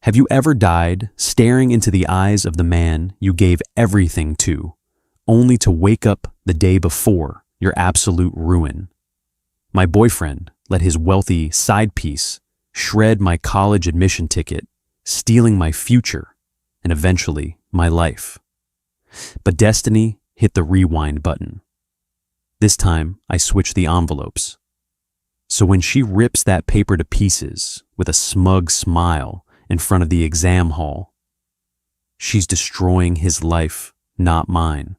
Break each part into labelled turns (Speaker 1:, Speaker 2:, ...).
Speaker 1: Have you ever died staring into the eyes of the man you gave everything to, only to wake up the day before your absolute ruin? My boyfriend let his wealthy side piece shred my college admission ticket, stealing my future and eventually my life. But destiny hit the rewind button. This time, I switched the envelopes. So when she rips that paper to pieces with a smug smile in front of the exam hall, she's destroying his life, not mine.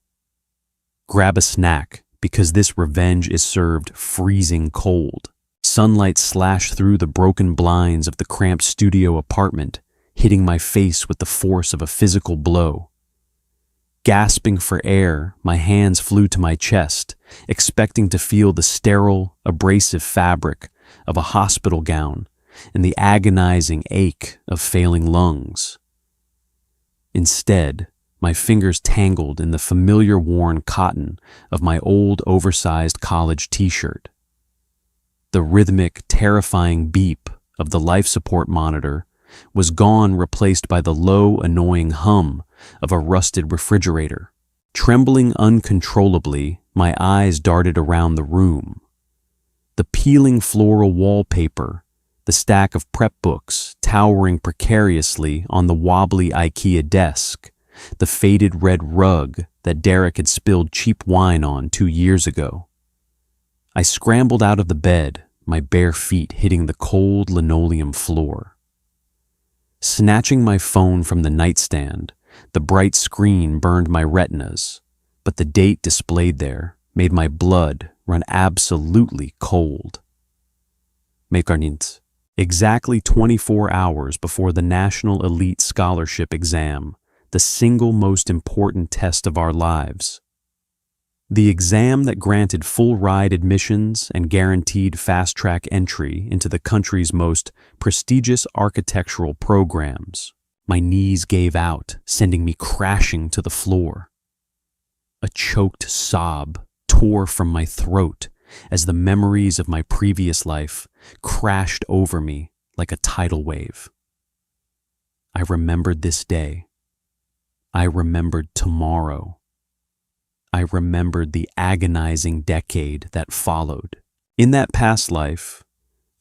Speaker 1: Grab a snack, because this revenge is served freezing cold. Sunlight slashed through the broken blinds of the cramped studio apartment, hitting my face with the force of a physical blow. Gasping for air, my hands flew to my chest, expecting to feel the sterile, abrasive fabric of a hospital gown and the agonizing ache of failing lungs. Instead, my fingers tangled in the familiar worn cotton of my old oversized college t-shirt. The rhythmic, terrifying beep of the life support monitor was gone, replaced by the low, annoying hum of a rusted refrigerator. Trembling uncontrollably, my eyes darted around the room. The peeling floral wallpaper, the stack of prep books towering precariously on the wobbly IKEA desk, the faded red rug that Derek had spilled cheap wine on 2 years ago. I scrambled out of the bed, my bare feet hitting the cold linoleum floor. Snatching my phone from the nightstand, the bright screen burned my retinas, but the date displayed there made my blood run absolutely cold. Mekarnint, exactly 24 hours before the National Elite Scholarship exam, the single most important test of our lives. The exam that granted full ride admissions and guaranteed fast-track entry into the country's most prestigious architectural programs. My knees gave out, sending me crashing to the floor. A choked sob tore from my throat as the memories of my previous life crashed over me like a tidal wave. I remembered this day. I remembered tomorrow. I remembered the agonizing decade that followed. In that past life,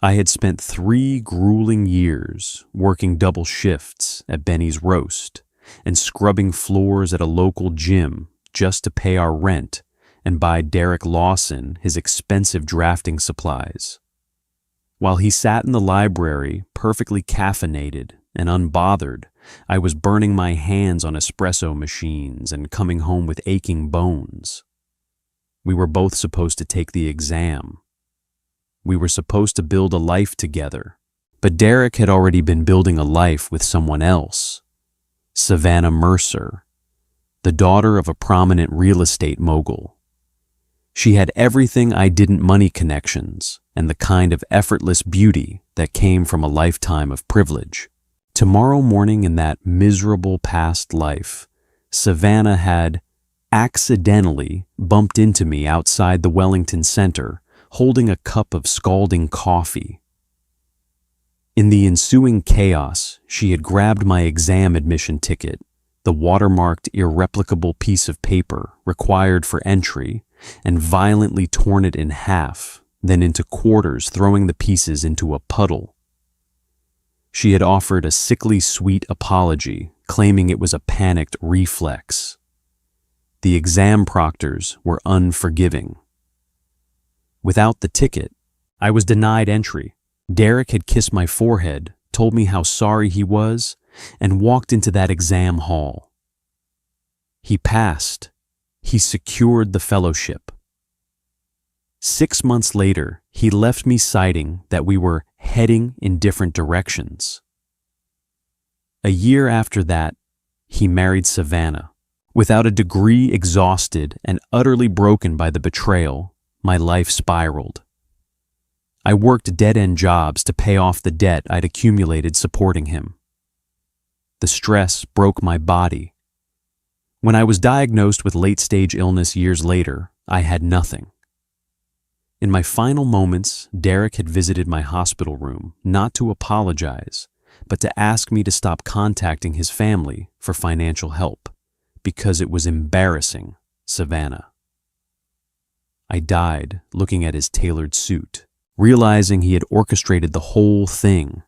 Speaker 1: I had spent 3 grueling years working double shifts at Benny's Roast and scrubbing floors at a local gym just to pay our rent and buy Derek Lawson his expensive drafting supplies. While he sat in the library, perfectly caffeinated and unbothered, I was burning my hands on espresso machines and coming home with aching bones. We were both supposed to take the exam. We were supposed to build a life together, but Derek had already been building a life with someone else. Savannah Mercer, the daughter of a prominent real estate mogul. She had everything I didn't: money connections and the kind of effortless beauty that came from a lifetime of privilege. Tomorrow morning in that miserable past life, Savannah had accidentally bumped into me outside the Wellington Center, holding a cup of scalding coffee. In the ensuing chaos, she had grabbed my exam admission ticket, the watermarked, irreplicable piece of paper required for entry, and violently torn it in half, then into quarters, throwing the pieces into a puddle. She had offered a sickly sweet apology, claiming it was a panicked reflex. The exam proctors were unforgiving. Without the ticket, I was denied entry. Derek had kissed my forehead, told me how sorry he was, and walked into that exam hall. He passed. He secured the fellowship. 6 months later, he left me citing that we were heading in different directions. A year after that, he married Savannah. Without a degree, exhausted and utterly broken by the betrayal, my life spiraled. I worked dead-end jobs to pay off the debt I'd accumulated supporting him. The stress broke my body. When I was diagnosed with late-stage illness years later, I had nothing. In my final moments, Derek had visited my hospital room, not to apologize, but to ask me to stop contacting his family for financial help, because it was embarrassing, Savannah. I died looking at his tailored suit, realizing he had orchestrated the whole thing.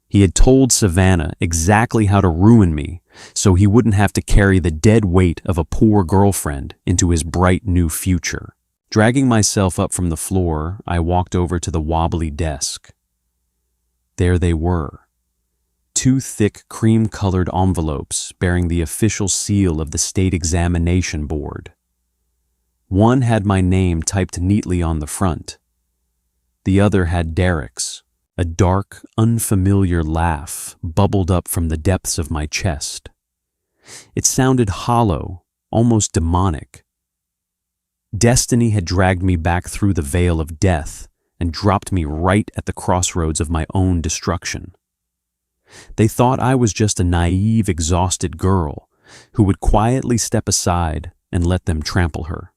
Speaker 1: He had told Savannah exactly how to ruin me so he wouldn't have to carry the dead weight of a poor girlfriend into his bright new future. Dragging myself up from the floor, I walked over to the wobbly desk. There they were, 2 thick cream-colored envelopes bearing the official seal of the State Examination Board. One had my name typed neatly on the front. The other had Derek's. A dark, unfamiliar laugh bubbled up from the depths of my chest. It sounded hollow, almost demonic. Destiny had dragged me back through the veil of death and dropped me right at the crossroads of my own destruction. They thought I was just a naive, exhausted girl who would quietly step aside and let them trample her.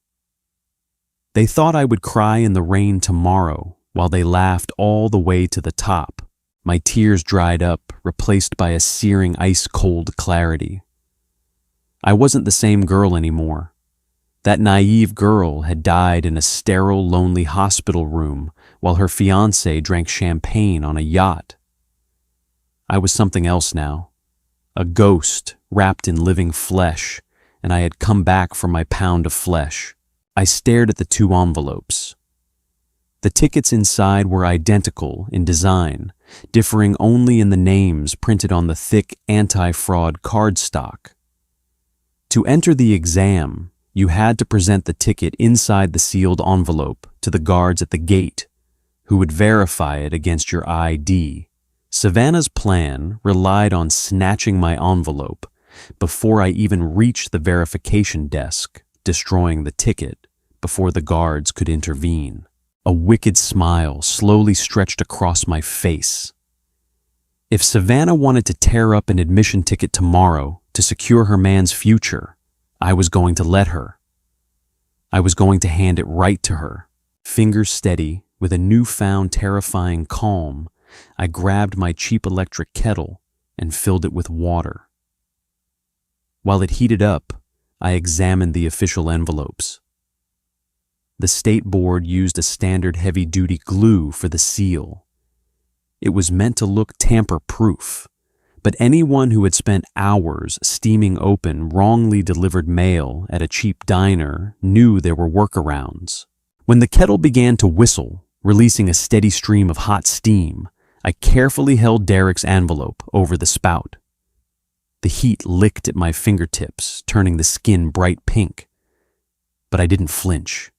Speaker 1: They thought I would cry in the rain tomorrow while they laughed all the way to the top, my tears dried up, replaced by a searing ice-cold clarity. I wasn't the same girl anymore. That naive girl had died in a sterile, lonely hospital room while her fiancé drank champagne on a yacht. I was something else now, a ghost wrapped in living flesh, and I had come back for my pound of flesh. I stared at the 2 envelopes. The tickets inside were identical in design, differing only in the names printed on the thick anti-fraud cardstock. To enter the exam, you had to present the ticket inside the sealed envelope to the guards at the gate, who would verify it against your ID. Savannah's plan relied on snatching my envelope before I even reached the verification desk, destroying the ticket before the guards could intervene. A wicked smile slowly stretched across my face. If Savannah wanted to tear up an admission ticket tomorrow to secure her man's future, I was going to let her. I was going to hand it right to her. Fingers steady, with a newfound terrifying calm, I grabbed my cheap electric kettle and filled it with water. While it heated up, I examined the official envelopes. The state board used a standard heavy-duty glue for the seal. It was meant to look tamper-proof, but anyone who had spent hours steaming open wrongly delivered mail at a cheap diner knew there were workarounds. When the kettle began to whistle, releasing a steady stream of hot steam, I carefully held Derek's envelope over the spout. The heat licked at my fingertips, turning the skin bright pink. But I didn't flinch.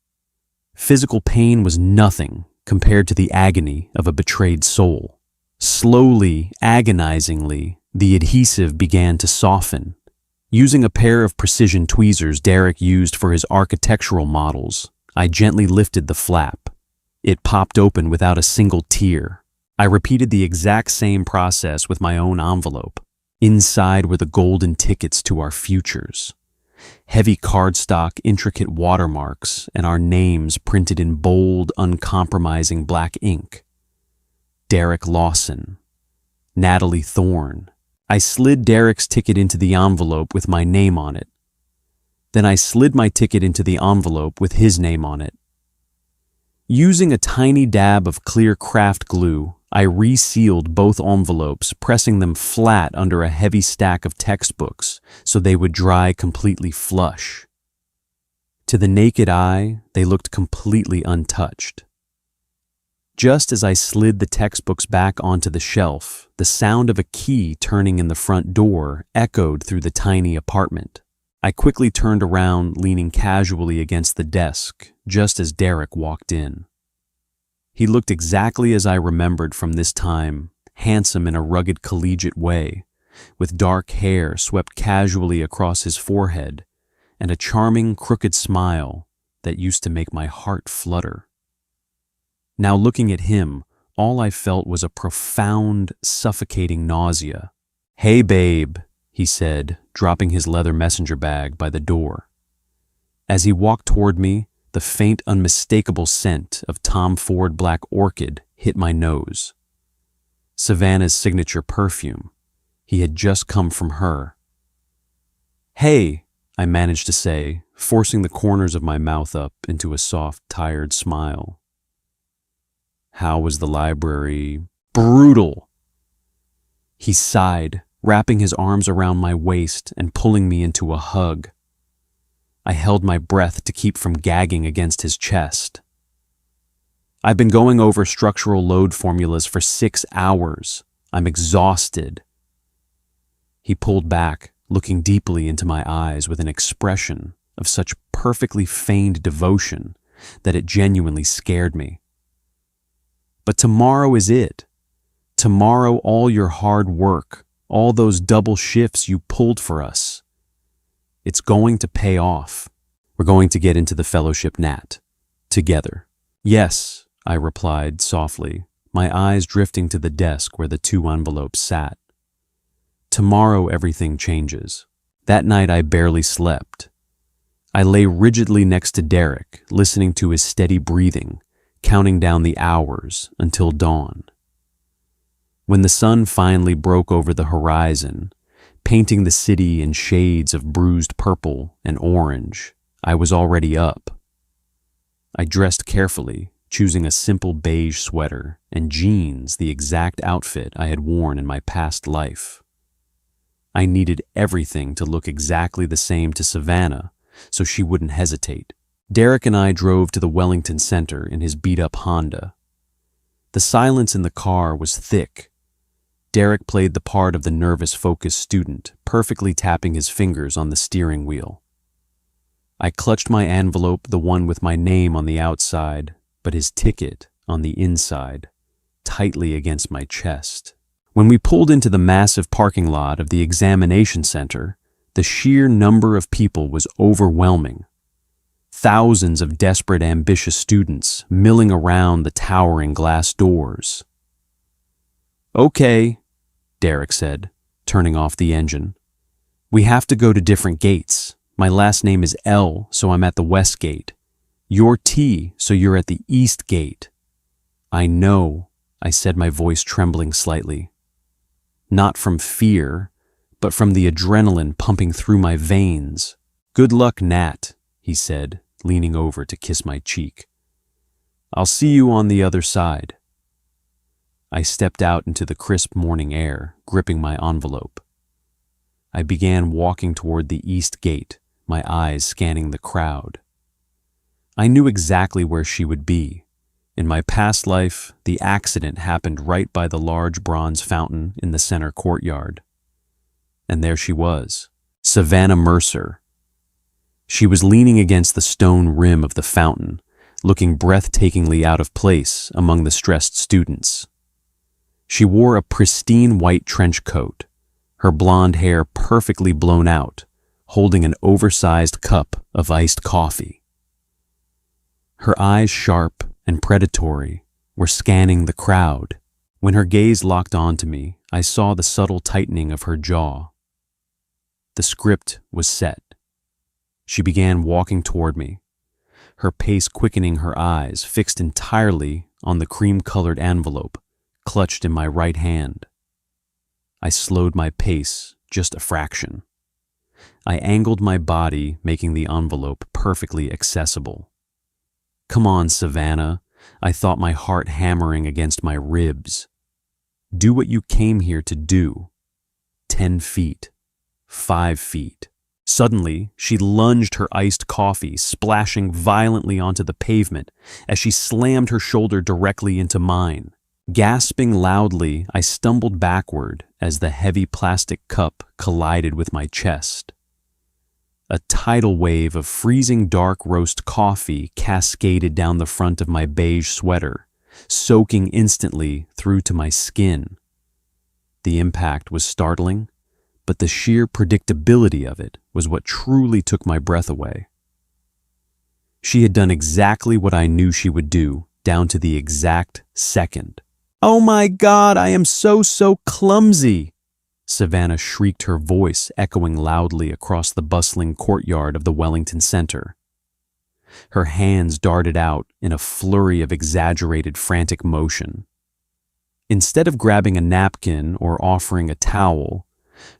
Speaker 1: Physical pain was nothing compared to the agony of a betrayed soul. Slowly, agonizingly, the adhesive began to soften. Using a pair of precision tweezers Derek used for his architectural models, I gently lifted the flap. It popped open without a single tear. I repeated the exact same process with my own envelope. Inside were the golden tickets to our futures. Heavy cardstock, intricate watermarks, and our names printed in bold, uncompromising black ink. Derek Lawson. Natalie Thorne. I slid Derek's ticket into the envelope with my name on it. Then I slid my ticket into the envelope with his name on it. Using a tiny dab of clear craft glue, I resealed both envelopes, pressing them flat under a heavy stack of textbooks so they would dry completely flush. To the naked eye, they looked completely untouched. Just as I slid the textbooks back onto the shelf, the sound of a key turning in the front door echoed through the tiny apartment. I quickly turned around, leaning casually against the desk, just as Derek walked in. He looked exactly as I remembered from this time, handsome in a rugged collegiate way, with dark hair swept casually across his forehead, and a charming, crooked smile that used to make my heart flutter. Now looking at him, all I felt was a profound, suffocating nausea. "Hey, babe," he said, dropping his leather messenger bag by the door. As he walked toward me, the faint, unmistakable scent of Tom Ford Black Orchid hit my nose. Savannah's signature perfume. He had just come from her. "Hey," I managed to say, forcing the corners of my mouth up into a soft, tired smile. "How was the library?" "Brutal." He sighed, wrapping his arms around my waist and pulling me into a hug. I held my breath to keep from gagging against his chest. "I've been going over structural load formulas for 6 hours. I'm exhausted." He pulled back, looking deeply into my eyes with an expression of such perfectly feigned devotion that it genuinely scared me. "But tomorrow is it. Tomorrow all your hard work, all those double shifts you pulled for us. It's going to pay off. We're going to get into the fellowship Nat. Together." "Yes," I replied softly, my eyes drifting to the desk where the 2 envelopes sat. "Tomorrow everything changes." That night I barely slept. I lay rigidly next to Derek, listening to his steady breathing, counting down the hours until dawn. When the sun finally broke over the horizon, painting the city in shades of bruised purple and orange, I was already up. I dressed carefully, choosing a simple beige sweater and jeans, the exact outfit I had worn in my past life. I needed everything to look exactly the same to Savannah, so she wouldn't hesitate. Derek and I drove to the Wellington Center in his beat-up Honda. The silence in the car was thick. Derek played the part of the nervous, focused student, perfectly tapping his fingers on the steering wheel. I clutched my envelope, the one with my name on the outside, but his ticket on the inside, tightly against my chest. When we pulled into the massive parking lot of the examination center, the sheer number of people was overwhelming. Thousands of desperate, ambitious students milling around the towering glass doors. "Okay," Derek said, turning off the engine. "We have to go to different gates. My last name is L, so I'm at the west gate. You're T, so you're at the east gate." "I know," I said, my voice trembling slightly. Not from fear, but from the adrenaline pumping through my veins. "Good luck, Nat," he said, leaning over to kiss my cheek. "I'll see you on the other side." I stepped out into the crisp morning air, gripping my envelope. I began walking toward the east gate, my eyes scanning the crowd. I knew exactly where she would be. In my past life, the accident happened right by the large bronze fountain in the center courtyard. And there she was, Savannah Mercer. She was leaning against the stone rim of the fountain, looking breathtakingly out of place among the stressed students. She wore a pristine white trench coat, her blonde hair perfectly blown out, holding an oversized cup of iced coffee. Her eyes, sharp and predatory, were scanning the crowd. When her gaze locked onto me, I saw the subtle tightening of her jaw. The script was set. She began walking toward me, her pace quickening, her eyes fixed entirely on the cream-colored envelope clutched in my right hand. I slowed my pace just a fraction. I angled my body, making the envelope perfectly accessible. "Come on, Savannah," I thought, my heart hammering against my ribs. "Do what you came here to do." 10 feet. 5 feet. Suddenly, she lunged her iced coffee, splashing violently onto the pavement as she slammed her shoulder directly into mine. Gasping loudly, I stumbled backward as the heavy plastic cup collided with my chest. A tidal wave of freezing dark roast coffee cascaded down the front of my beige sweater, soaking instantly through to my skin. The impact was startling, but the sheer predictability of it was what truly took my breath away. She had done exactly what I knew she would do, down to the exact second. "Oh my God, I am so clumsy!" Savannah shrieked, her voice echoing loudly across the bustling courtyard of the Wellington Center. Her hands darted out in a flurry of exaggerated, frantic motion. Instead of grabbing a napkin or offering a towel,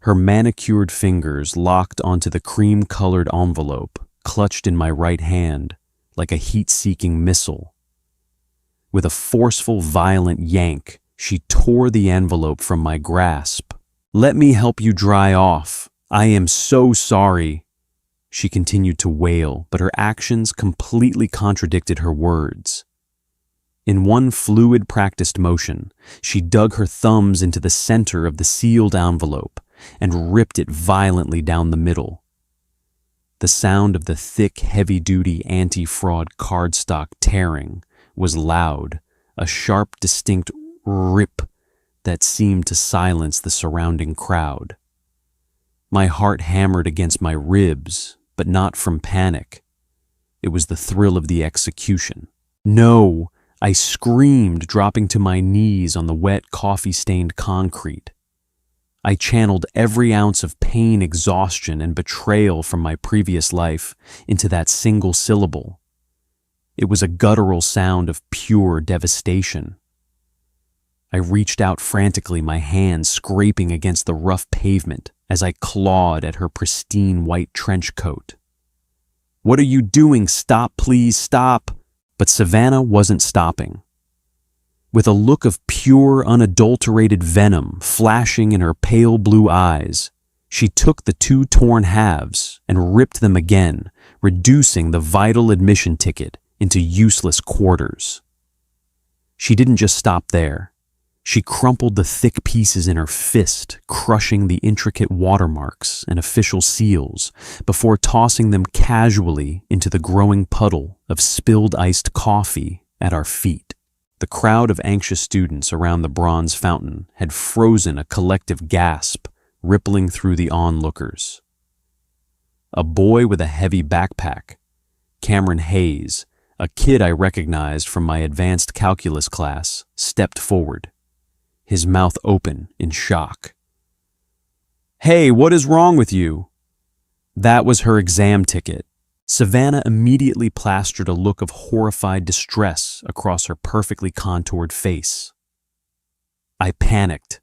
Speaker 1: her manicured fingers locked onto the cream-colored envelope clutched in my right hand like a heat-seeking missile. With a forceful, violent yank, she tore the envelope from my grasp. "Let me help you dry off. I am so sorry." She continued to wail, but her actions completely contradicted her words. In one fluid, practiced motion, she dug her thumbs into the center of the sealed envelope and ripped it violently down the middle. The sound of the thick, heavy-duty anti-fraud cardstock tearing was loud, a sharp, distinct rip that seemed to silence the surrounding crowd. My heart hammered against my ribs, but not from panic. It was the thrill of the execution. "No!" I screamed, dropping to my knees on the wet, coffee-stained concrete. I channeled every ounce of pain, exhaustion, and betrayal from my previous life into that single syllable. It was a guttural sound of pure devastation. I reached out frantically, my hands scraping against the rough pavement as I clawed at her pristine white trench coat. "What are you doing? Stop, please, stop!" But Savannah wasn't stopping. With a look of pure, unadulterated venom flashing in her pale blue eyes, she took the two torn halves and ripped them again, reducing the vital admission ticket into useless quarters. She didn't just stop there. She crumpled the thick pieces in her fist, crushing the intricate watermarks and official seals before tossing them casually into the growing puddle of spilled iced coffee at our feet. The crowd of anxious students around the bronze fountain had frozen a collective gasp, rippling through the onlookers. A boy with a heavy backpack, Cameron Hayes, a kid I recognized from my advanced calculus class, stepped forward, his mouth open in shock. "Hey, what is wrong with you?" That was her exam ticket. Savannah immediately plastered a look of horrified distress across her perfectly contoured face. I panicked.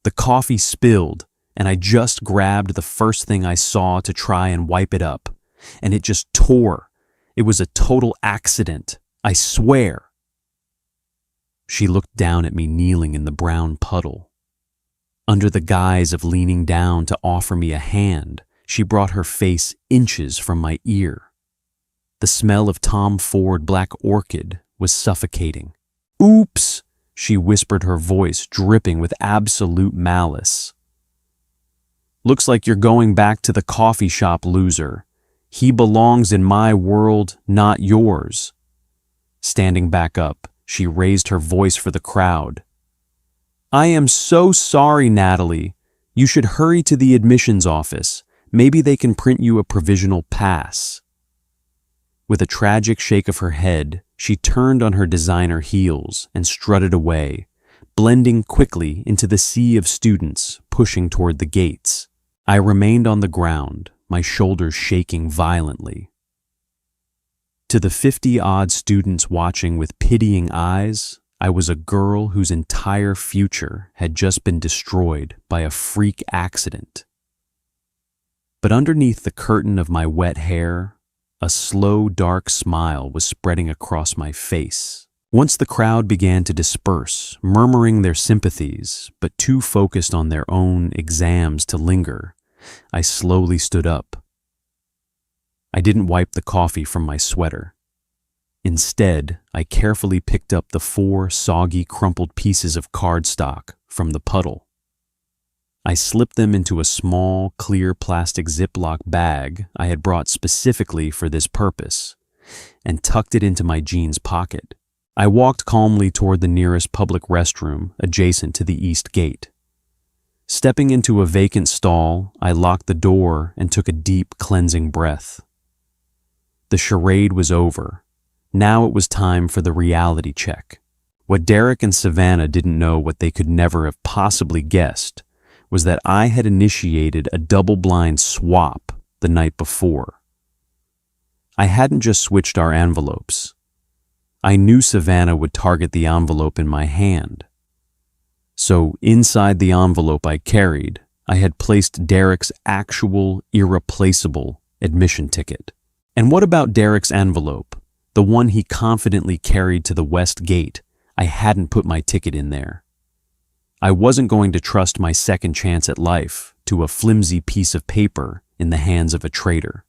Speaker 1: The coffee spilled, and I just grabbed the first thing I saw to try and wipe it up, and it just tore. It was a total accident, I swear. She looked down at me kneeling in the brown puddle. Under the guise of leaning down to offer me a hand, she brought her face inches from my ear. The smell of Tom Ford Black Orchid was suffocating. "Oops," she whispered, her voice dripping with absolute malice. "Looks like you're going back to the coffee shop, loser. He belongs in my world, not yours." Standing back up, she raised her voice for the crowd. "I am so sorry, Natalie. You should hurry to the admissions office. Maybe they can print you a provisional pass." With a tragic shake of her head, she turned on her designer heels and strutted away, blending quickly into the sea of students pushing toward the gates. I remained on the ground, my shoulders shaking violently. To the 50-odd students watching with pitying eyes, I was a girl whose entire future had just been destroyed by a freak accident. But underneath the curtain of my wet hair, a slow, dark smile was spreading across my face. Once the crowd began to disperse, murmuring their sympathies, but too focused on their own exams to linger, I slowly stood up. I didn't wipe the coffee from my sweater. Instead, I carefully picked up the 4 soggy, crumpled pieces of cardstock from the puddle. I slipped them into a small, clear plastic Ziploc bag I had brought specifically for this purpose, and tucked it into my jeans pocket. I walked calmly toward the nearest public restroom adjacent to the east gate. Stepping into a vacant stall, I locked the door and took a deep, cleansing breath. The charade was over. Now it was time for the reality check. What Derek and Savannah didn't know, what they could never have possibly guessed, was that I had initiated a double-blind swap the night before. I hadn't just switched our envelopes. I knew Savannah would target the envelope in my hand. So inside the envelope I carried, I had placed Derek's actual, irreplaceable admission ticket. And what about Derek's envelope, the one he confidently carried to the West Gate? I hadn't put my ticket in there. I wasn't going to trust my second chance at life to a flimsy piece of paper in the hands of a traitor.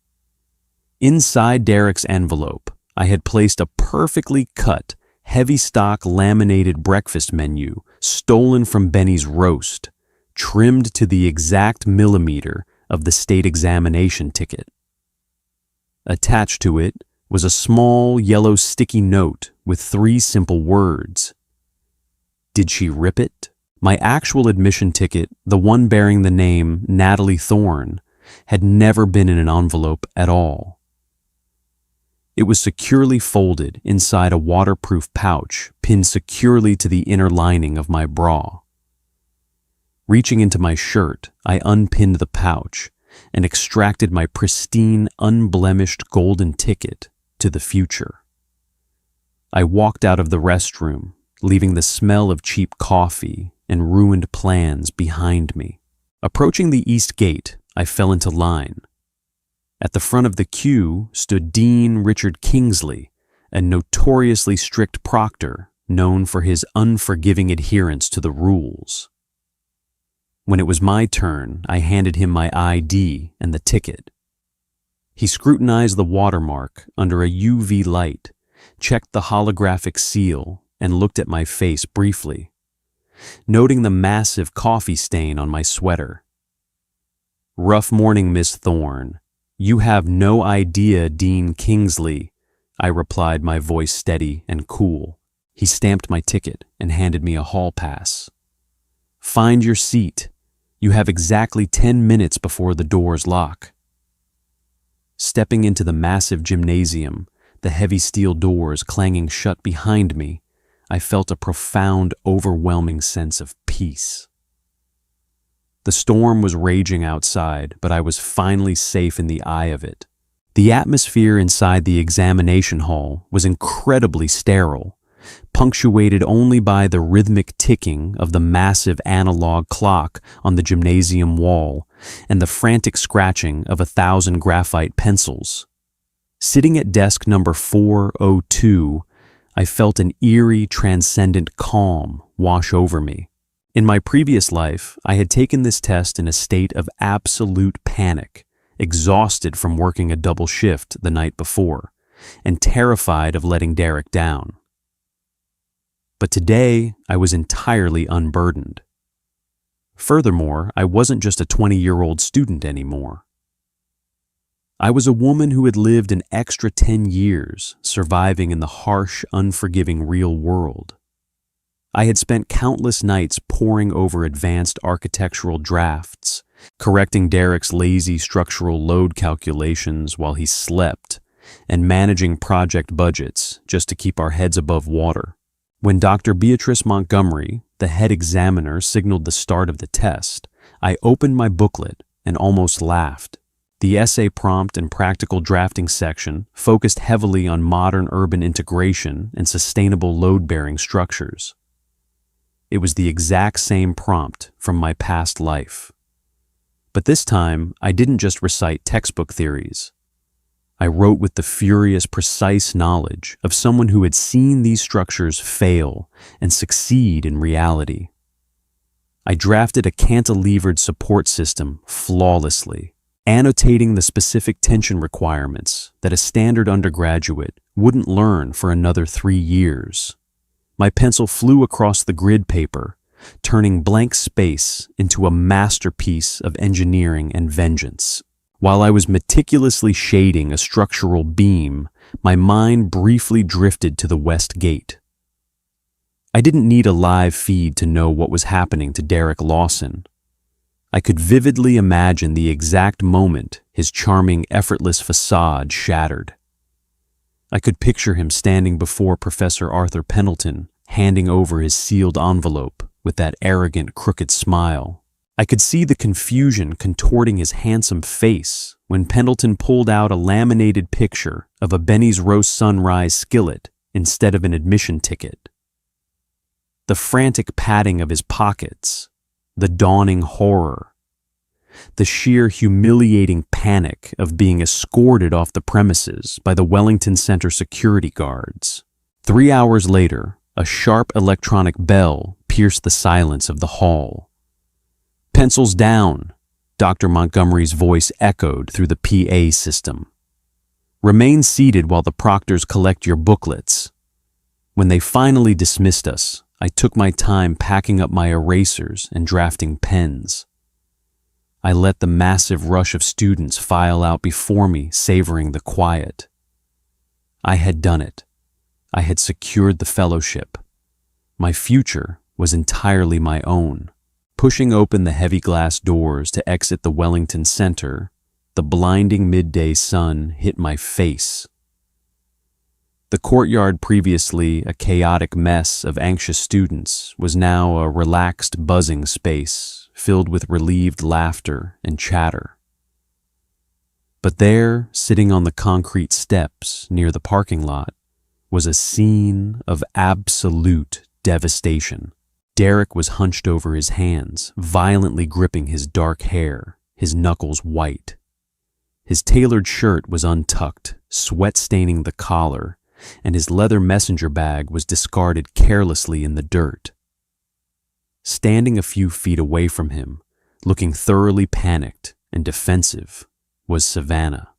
Speaker 1: Inside Derek's envelope, I had placed a perfectly cut, heavy stock laminated breakfast menu stolen from Benny's roast, trimmed to the exact millimeter of the state examination ticket. Attached to it was a small yellow sticky note with 3 simple words. Did she rip it? My actual admission ticket, the one bearing the name Natalie Thorne, had never been in an envelope at all. It was securely folded inside a waterproof pouch pinned securely to the inner lining of my bra. Reaching into my shirt, I unpinned the pouch and extracted my pristine, unblemished golden ticket to the future. I walked out of the restroom, leaving the smell of cheap coffee and ruined plans behind me. Approaching the East Gate, I fell into line. At the front of the queue stood Dean Richard Kingsley, a notoriously strict proctor known for his unforgiving adherence to the rules. When it was my turn, I handed him my ID and the ticket. He scrutinized the watermark under a UV light, checked the holographic seal, and looked at my face briefly, noting the massive coffee stain on my sweater. "Rough morning, Miss Thorne. You have no idea, Dean Kingsley," I replied, my voice steady and cool. He stamped my ticket and handed me a hall pass. "Find your seat. You have exactly 10 minutes before the doors lock." Stepping into the massive gymnasium, the heavy steel doors clanging shut behind me, I felt a profound, overwhelming sense of peace. The storm was raging outside, but I was finally safe in the eye of it. The atmosphere inside the examination hall was incredibly sterile, punctuated only by the rhythmic ticking of the massive analog clock on the gymnasium wall and the frantic scratching of 1,000 graphite pencils. Sitting at desk number 402, I felt an eerie, transcendent calm wash over me. In my previous life, I had taken this test in a state of absolute panic, exhausted from working a double shift the night before, and terrified of letting Derek down. But today, I was entirely unburdened. Furthermore, I wasn't just a 20-year-old student anymore. I was a woman who had lived an extra 10 years surviving in the harsh, unforgiving real world. I had spent countless nights poring over advanced architectural drafts, correcting Derek's lazy structural load calculations while he slept, and managing project budgets just to keep our heads above water. When Dr. Beatrice Montgomery, the head examiner, signaled the start of the test, I opened my booklet and almost laughed. The essay prompt and practical drafting section focused heavily on modern urban integration and sustainable load-bearing structures. It was the exact same prompt from my past life. But this time, I didn't just recite textbook theories. I wrote with the furious, precise knowledge of someone who had seen these structures fail and succeed in reality. I drafted a cantilevered support system flawlessly, annotating the specific tension requirements that a standard undergraduate wouldn't learn for another 3 years. My pencil flew across the grid paper, turning blank space into a masterpiece of engineering and vengeance. While I was meticulously shading a structural beam, my mind briefly drifted to the West Gate. I didn't need a live feed to know what was happening to Derek Lawson. I could vividly imagine the exact moment his charming, effortless facade shattered. I could picture him standing before Professor Arthur Pendleton, handing over his sealed envelope with that arrogant, crooked smile. I could see the confusion contorting his handsome face when Pendleton pulled out a laminated picture of a Benny's Roast Sunrise skillet instead of an admission ticket. the frantic padding of his pockets, the dawning horror, the sheer humiliating panic of being escorted off the premises by the Wellington Center security guards. 3 hours later, a sharp electronic bell pierced the silence of the hall. "Pencils down," Dr. Montgomery's voice echoed through the PA system. "Remain seated while the proctors collect your booklets." When they finally dismissed us, I took my time packing up my erasers and drafting pens. I let the massive rush of students file out before me, savoring the quiet. I had done it. I had secured the fellowship. My future was entirely my own. Pushing open the heavy glass doors to exit the Wellington Center, the blinding midday sun hit my face. The courtyard, previously a chaotic mess of anxious students, was now a relaxed, buzzing space filled with relieved laughter and chatter. But there, sitting on the concrete steps near the parking lot, was a scene of absolute devastation. Derek was hunched over his hands, violently gripping his dark hair, his knuckles white. His tailored shirt was untucked, sweat staining the collar, and his leather messenger bag was discarded carelessly in the dirt. Standing a few feet away from him, looking thoroughly panicked and defensive, was Savannah.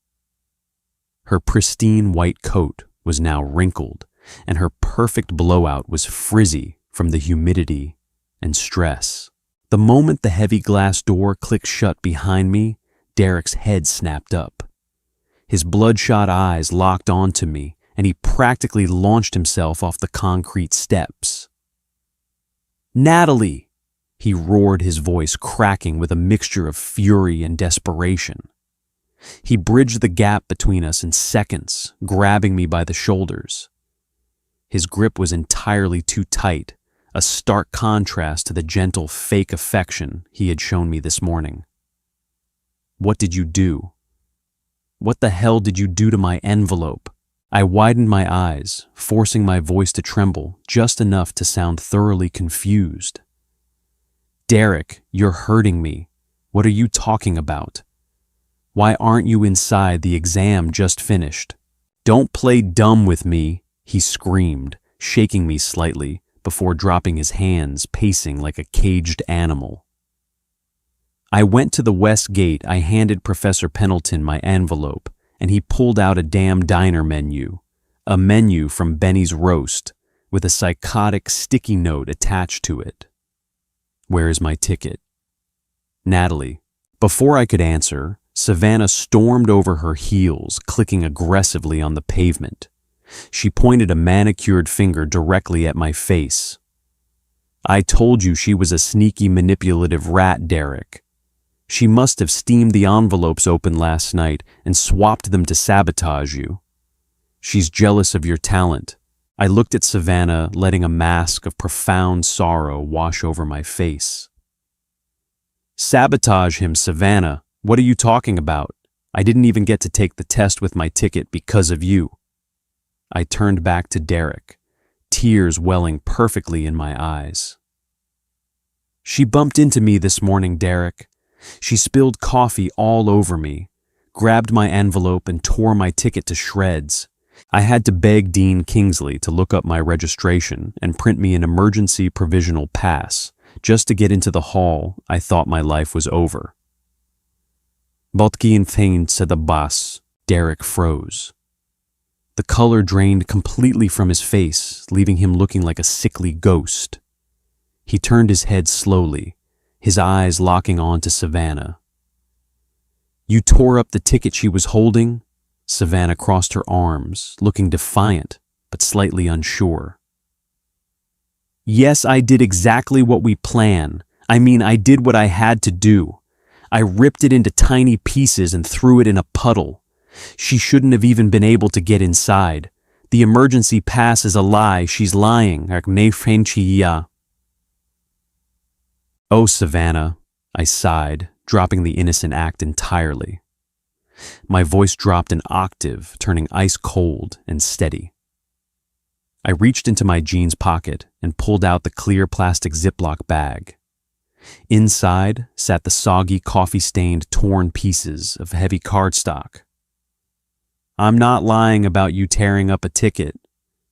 Speaker 1: Her pristine white coat was now wrinkled, and her perfect blowout was frizzy from the humidity and stress. The moment the heavy glass door clicked shut behind me, Derek's head snapped up. His bloodshot eyes locked onto me, and he practically launched himself off the concrete steps. "Natalie!" he roared, his voice cracking with a mixture of fury and desperation. He bridged the gap between us in seconds, grabbing me by the shoulders. His grip was entirely too tight, a stark contrast to the gentle fake affection he had shown me this morning. "What did you do? What the hell did you do to my envelope?" I widened my eyes, forcing my voice to tremble just enough to sound thoroughly confused. "Derek, you're hurting me. What are you talking about? Why aren't you inside? The exam just finished." "Don't play dumb with me," he screamed, shaking me slightly before dropping his hands, pacing like a caged animal. I went to the west gate. I handed Professor Pendleton my envelope, and he pulled out a damn diner menu, a menu from Benny's Roast, with a psychotic sticky note attached to it. "Where is my ticket?" "Natalie." Before I could answer, Savannah stormed over her heels, clicking aggressively on the pavement. She pointed a manicured finger directly at my face. "I told you she was a sneaky, manipulative rat, Derek. She must have steamed the envelopes open last night and swapped them to sabotage you. She's jealous of your talent." I looked at Savannah, letting a mask of profound sorrow wash over my face. "Sabotage him, Savannah? What are you talking about? I didn't even get to take the test with my ticket because of you." I turned back to Derek, tears welling perfectly in my eyes. "She bumped into me this morning, Derek. She spilled coffee all over me, grabbed my envelope and tore my ticket to shreds. I had to beg Dean Kingsley to look up my registration and print me an emergency provisional pass just to get into the hall. I thought my life was over." "Botkin fein," said the boss. Derek froze. The color drained completely from his face, leaving him looking like a sickly ghost. He turned his head slowly, his eyes locking on to Savannah. "You tore up the ticket she was holding?" Savannah crossed her arms, looking defiant, but slightly unsure. "Yes, I did exactly what we planned. I did what I had to do. I ripped it into tiny pieces and threw it in a puddle. She shouldn't have even been able to get inside. The emergency pass is a lie. She's lying." "Oh, Savannah," I sighed, dropping the innocent act entirely. My voice dropped an octave, turning ice cold and steady. I reached into my jeans pocket and pulled out the clear plastic Ziploc bag. Inside sat the soggy, coffee-stained, torn pieces of heavy cardstock. "I'm not lying about you tearing up a ticket.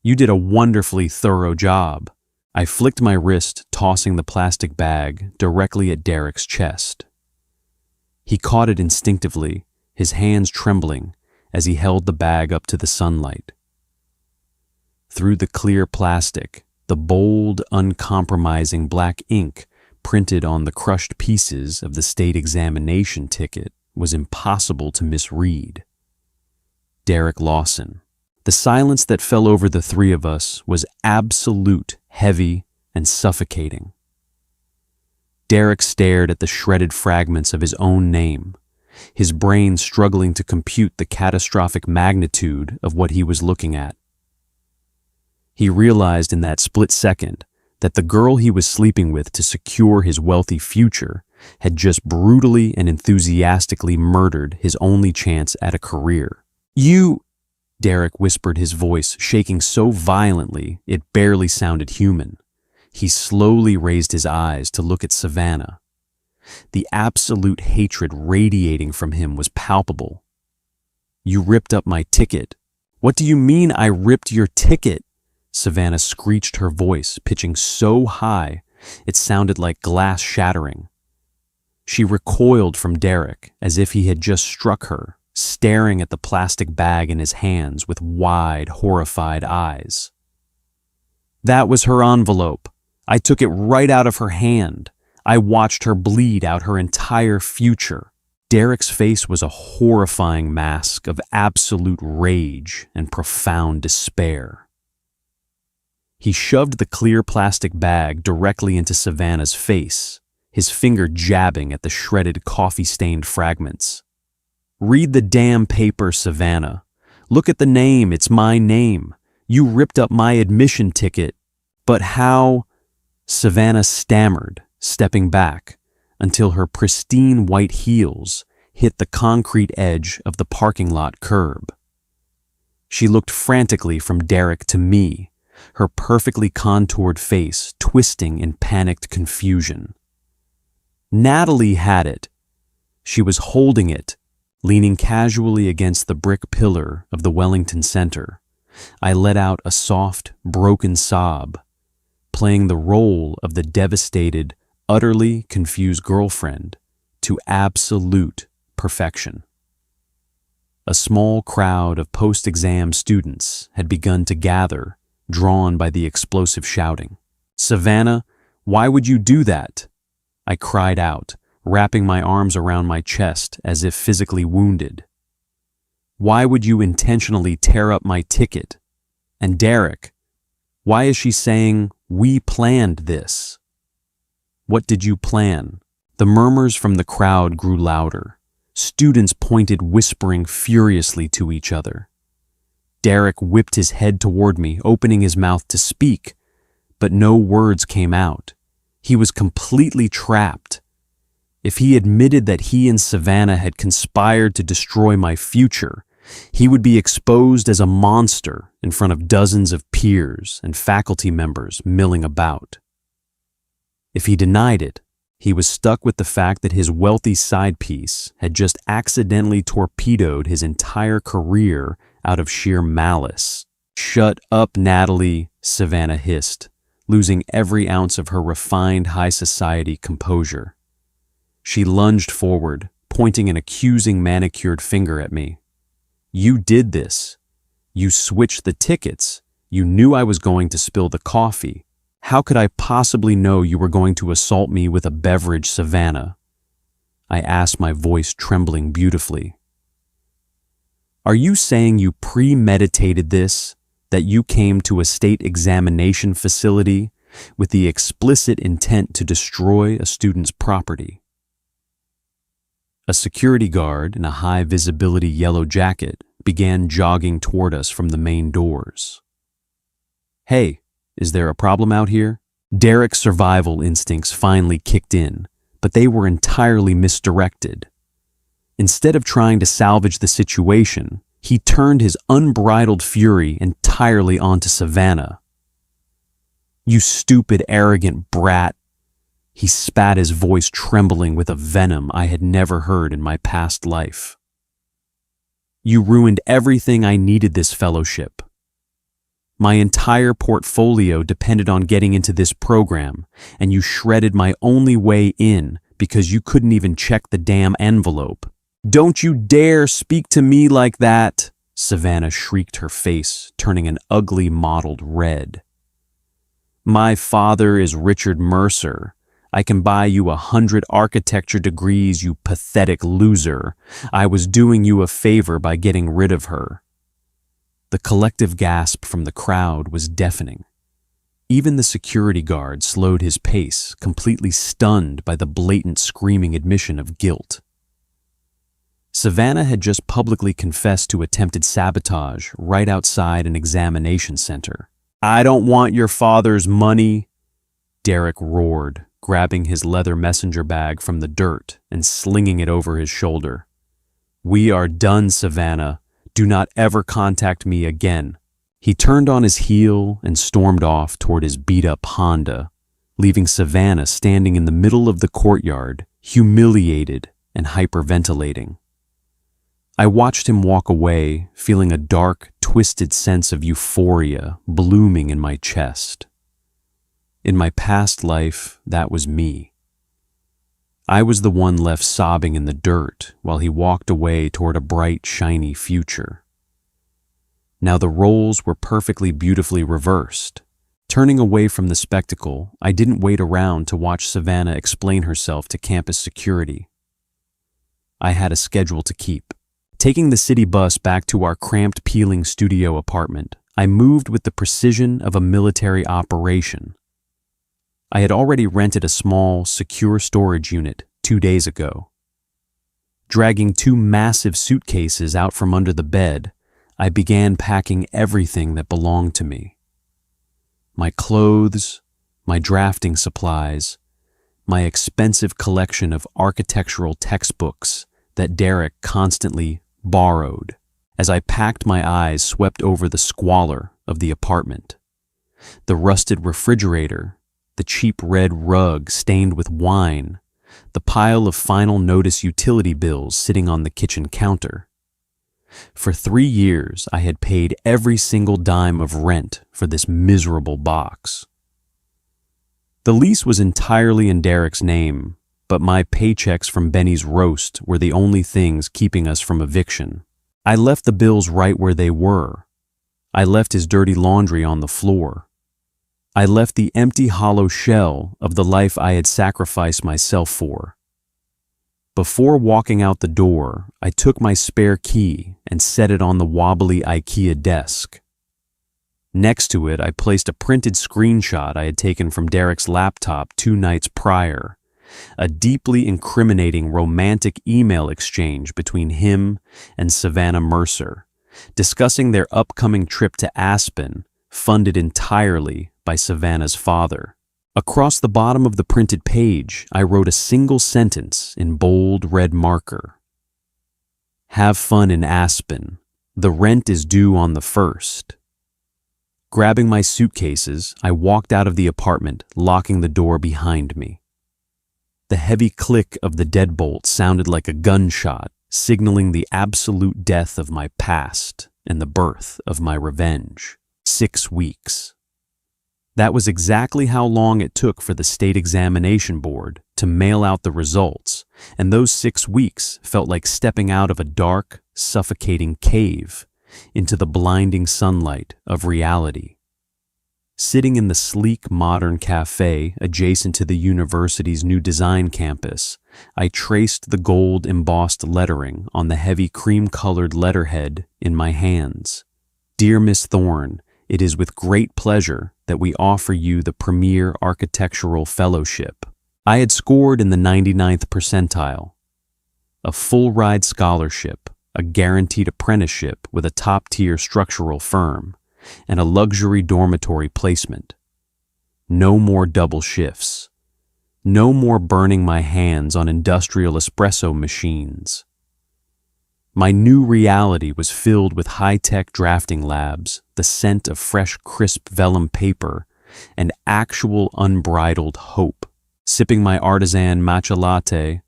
Speaker 1: You did a wonderfully thorough job." I flicked my wrist, tossing the plastic bag directly at Derek's chest. He caught it instinctively, his hands trembling as he held the bag up to the sunlight. Through the clear plastic, the bold, uncompromising black ink printed on the crushed pieces of the state examination ticket was impossible to misread. Derek Lawson. The silence that fell over the three of us was absolute, heavy, and suffocating. Derek stared at the shredded fragments of his own name, his brain struggling to compute the catastrophic magnitude of what he was looking at. He realized in that split second that the girl he was sleeping with to secure his wealthy future had just brutally and enthusiastically murdered his only chance at a career. "You," Derek whispered, his voice shaking so violently it barely sounded human. He slowly raised his eyes to look at Savannah. The absolute hatred radiating from him was palpable. "You ripped up my ticket." "What do you mean I ripped your ticket?" Savannah screeched, her voice pitching so high it sounded like glass shattering. She recoiled from Derek as if he had just struck her, staring at the plastic bag in his hands with wide, horrified eyes. "That was her envelope. I took it right out of her hand. I watched her bleed out her entire future." Derek's face was a horrifying mask of absolute rage and profound despair. He shoved the clear plastic bag directly into Savannah's face, his finger jabbing at the shredded, coffee-stained fragments. "Read the damn paper, Savannah. Look at the name, it's my name. You ripped up my admission ticket." "But how?" Savannah stammered, stepping back, until her pristine white heels hit the concrete edge of the parking lot curb. She looked frantically from Derek to me, her perfectly contoured face twisting in panicked confusion. Natalie had it. She was holding it, leaning casually against the brick pillar of the Wellington Center. I let out a soft, broken sob, playing the role of the devastated, utterly confused girlfriend to absolute perfection. A small crowd of post-exam students had begun to gather, drawn by the explosive shouting. "Savannah, why would you do that?" I cried out, wrapping my arms around my chest as if physically wounded. "Why would you intentionally tear up my ticket? And Derek, why is she saying, 'We planned this'? What did you plan?" The murmurs from the crowd grew louder. Students pointed, whispering furiously to each other. Derek whipped his head toward me, opening his mouth to speak, but no words came out. He was completely trapped. If he admitted that he and Savannah had conspired to destroy my future, he would be exposed as a monster in front of dozens of peers and faculty members milling about. If he denied it, he was stuck with the fact that his wealthy side piece had just accidentally torpedoed his entire career out of sheer malice. "Shut up, Natalie," Savannah hissed, losing every ounce of her refined high society composure. She lunged forward, pointing an accusing manicured finger at me. "You did this. You switched the tickets. You knew I was going to spill the coffee. How could I possibly know you were going to assault me with a beverage, Savannah?" I asked, my voice trembling beautifully. "Are you saying you premeditated this, that you came to a state examination facility with the explicit intent to destroy a student's property?" A security guard in a high-visibility yellow jacket began jogging toward us from the main doors. "Hey, is there a problem out here?" Derek's survival instincts finally kicked in, but they were entirely misdirected. Instead of trying to salvage the situation, he turned his unbridled fury entirely onto Savannah. You stupid, arrogant brat. He spat, his voice trembling with a venom I had never heard in my past life. You ruined everything I needed this fellowship. My entire portfolio depended on getting into this program, and you shredded my only way in because you couldn't even check the damn envelope. Don't you dare speak to me like that, Savannah shrieked, her face turning an ugly mottled red. My father is Richard Mercer. I can buy you 100 architecture degrees, you pathetic loser. I was doing you a favor by getting rid of her. The collective gasp from the crowd was deafening. Even the security guard slowed his pace, completely stunned by the blatant screaming admission of guilt. Savannah had just publicly confessed to attempted sabotage right outside an examination center. I don't want your father's money, Derek roared, grabbing his leather messenger bag from the dirt and slinging it over his shoulder. We are done, Savannah. Do not ever contact me again. He turned on his heel and stormed off toward his beat-up Honda, leaving Savannah standing in the middle of the courtyard, humiliated and hyperventilating. I watched him walk away, feeling a dark, twisted sense of euphoria blooming in my chest. In my past life, that was me. I was the one left sobbing in the dirt while he walked away toward a bright, shiny future. Now the roles were perfectly beautifully reversed. Turning away from the spectacle, I didn't wait around to watch Savannah explain herself to campus security. I had a schedule to keep. Taking the city bus back to our cramped peeling studio apartment, I moved with the precision of a military operation. I had already rented a small, secure storage unit 2 days ago. Dragging 2 massive suitcases out from under the bed, I began packing everything that belonged to me. My clothes, my drafting supplies, my expensive collection of architectural textbooks that Derek constantly borrowed. As I packed, my eyes swept over the squalor of the apartment. The rusted refrigerator, the cheap red rug stained with wine, the pile of final notice utility bills sitting on the kitchen counter. For 3 years, I had paid every single dime of rent for this miserable box. The lease was entirely in Derek's name, but my paychecks from Benny's roast were the only things keeping us from eviction. I left the bills right where they were. I left his dirty laundry on the floor. I left the empty, hollow shell of the life I had sacrificed myself for. Before walking out the door, I took my spare key and set it on the wobbly IKEA desk. Next to it, I placed a printed screenshot I had taken from Derek's laptop 2 nights prior, a deeply incriminating romantic email exchange between him and Savannah Mercer, discussing their upcoming trip to Aspen, funded entirely by Savannah's father. Across the bottom of the printed page, I wrote a single sentence in bold red marker. Have fun in Aspen. The rent is due on the 1st. Grabbing my suitcases, I walked out of the apartment, locking the door behind me. The heavy click of the deadbolt sounded like a gunshot, signaling the absolute death of my past and the birth of my revenge. 6 weeks. That was exactly how long it took for the state examination board to mail out the results, and those 6 weeks felt like stepping out of a dark, suffocating cave into the blinding sunlight of reality. Sitting in the sleek, modern cafe adjacent to the university's new design campus, I traced the gold embossed lettering on the heavy cream-colored letterhead in my hands. Dear Miss Thorne, it is with great pleasure that we offer you the Premier Architectural Fellowship. I had scored in the 99th percentile. A full-ride scholarship, a guaranteed apprenticeship with a top-tier structural firm, and a luxury dormitory placement. No more double shifts. No more burning my hands on industrial espresso machines. My new reality was filled with high-tech drafting labs, the scent of fresh, crisp vellum paper, and actual unbridled hope. Sipping my artisan matcha latte,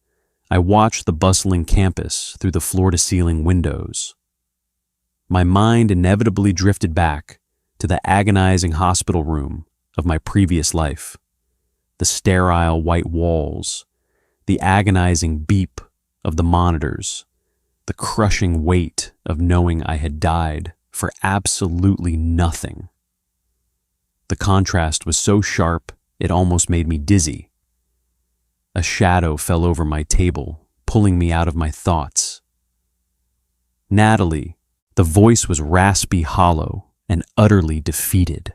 Speaker 1: I watched the bustling campus through the floor-to-ceiling windows. My mind inevitably drifted back to the agonizing hospital room of my previous life. The sterile white walls, the agonizing beep of the monitors, the crushing weight of knowing I had died for absolutely nothing. The contrast was so sharp, it almost made me dizzy. A shadow fell over my table, pulling me out of my thoughts. Natalie, the voice was raspy, hollow, and utterly defeated.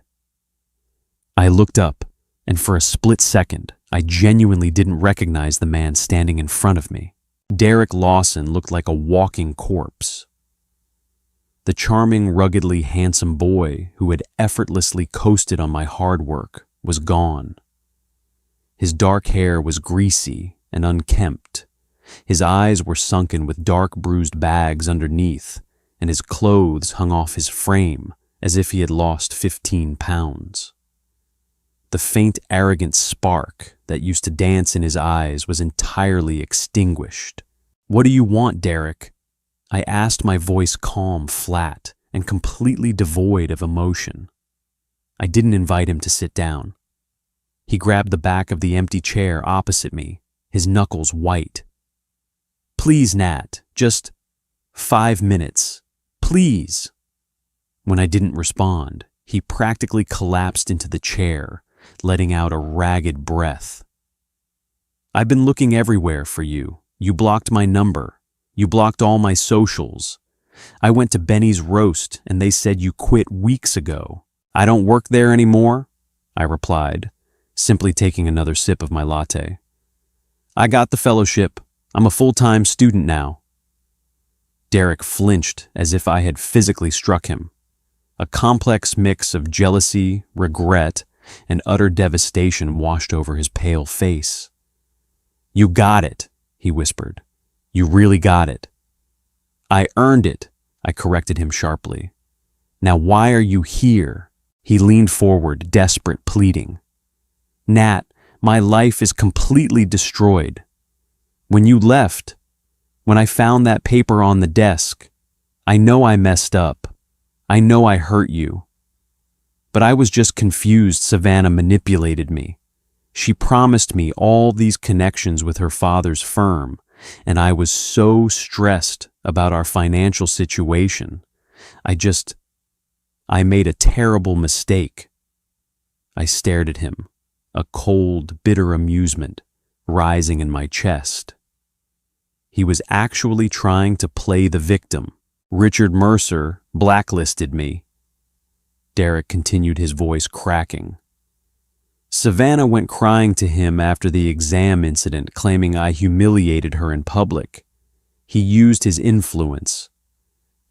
Speaker 1: I looked up, and for a split second, I genuinely didn't recognize the man standing in front of me. Derek Lawson looked like a walking corpse. The charming, ruggedly handsome boy who had effortlessly coasted on my hard work was gone. His dark hair was greasy and unkempt. His eyes were sunken with dark bruised bags underneath, and his clothes hung off his frame as if he had lost 15 pounds. The faint, arrogant spark that used to dance in his eyes was entirely extinguished. "What do you want, Derek?" I asked, my voice calm, flat, and completely devoid of emotion. I didn't invite him to sit down. He grabbed the back of the empty chair opposite me, his knuckles white. "Please, Nat, just 5 minutes. Please." When I didn't respond, he practically collapsed into the chair, letting out a ragged breath. "I've been looking everywhere for you. You blocked my number. You blocked all my socials. I went to Benny's roast and they said you quit weeks ago. I don't work there anymore," I replied, simply taking another sip of my latte. "I got the fellowship. I'm a full-time student now." Derek flinched as if I had physically struck him. A complex mix of jealousy, regret, and utter devastation washed over his pale face. "You got it," he whispered. "You really got it." "I earned it," I corrected him sharply. "Now why are you here?" He leaned forward, desperate, pleading. "Nat, my life is completely destroyed. When you left, when I found that paper on the desk, I know I messed up. I know I hurt you. But I was just confused. Savannah manipulated me. She promised me all these connections with her father's firm, and I was so stressed about our financial situation. I made a terrible mistake." I stared at him, a cold, bitter amusement rising in my chest. He was actually trying to play the victim. "Richard Mercer blacklisted me." Derek continued, his voice cracking. "Savannah went crying to him after the exam incident, claiming I humiliated her in public. He used his influence.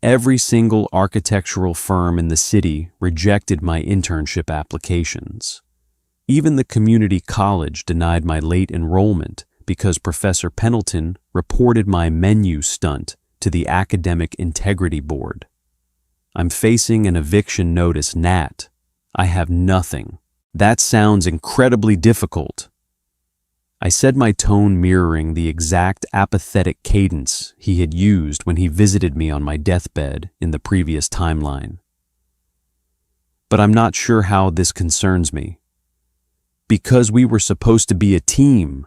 Speaker 1: Every single architectural firm in the city rejected my internship applications. Even the community college denied my late enrollment because Professor Pendleton reported my menu stunt to the Academic Integrity Board. I'm facing an eviction notice, Nat. I have nothing." "That sounds incredibly difficult," I said, my tone mirroring the exact apathetic cadence he had used when he visited me on my deathbed in the previous timeline. "But I'm not sure how this concerns me." "Because we were supposed to be a team,"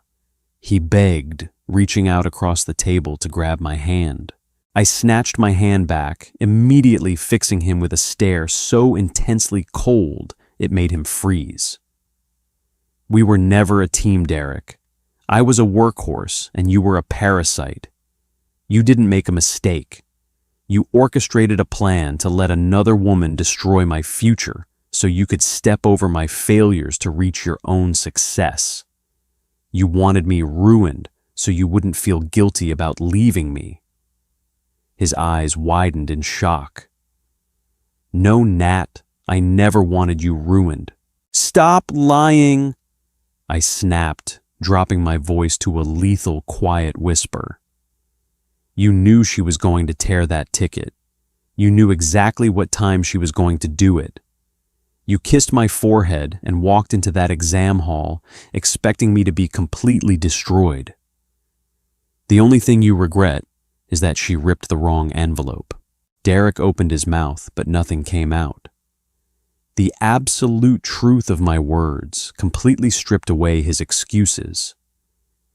Speaker 1: he begged, reaching out across the table to grab my hand. I snatched my hand back, immediately fixing him with a stare so intensely cold it made him freeze. "We were never a team, Derek. I was a workhorse and you were a parasite. You didn't make a mistake. You orchestrated a plan to let another woman destroy my future so you could step over my failures to reach your own success. You wanted me ruined so you wouldn't feel guilty about leaving me." His eyes widened in shock. "No, Nat, I never wanted you ruined." "Stop lying," I snapped, dropping my voice to a lethal, quiet whisper. "You knew she was going to tear that ticket. You knew exactly what time she was going to do it. You kissed my forehead and walked into that exam hall expecting me to be completely destroyed. The only thing you regret is that she ripped the wrong envelope. Derek opened his mouth, but nothing came out. The absolute truth of my words completely stripped away his excuses.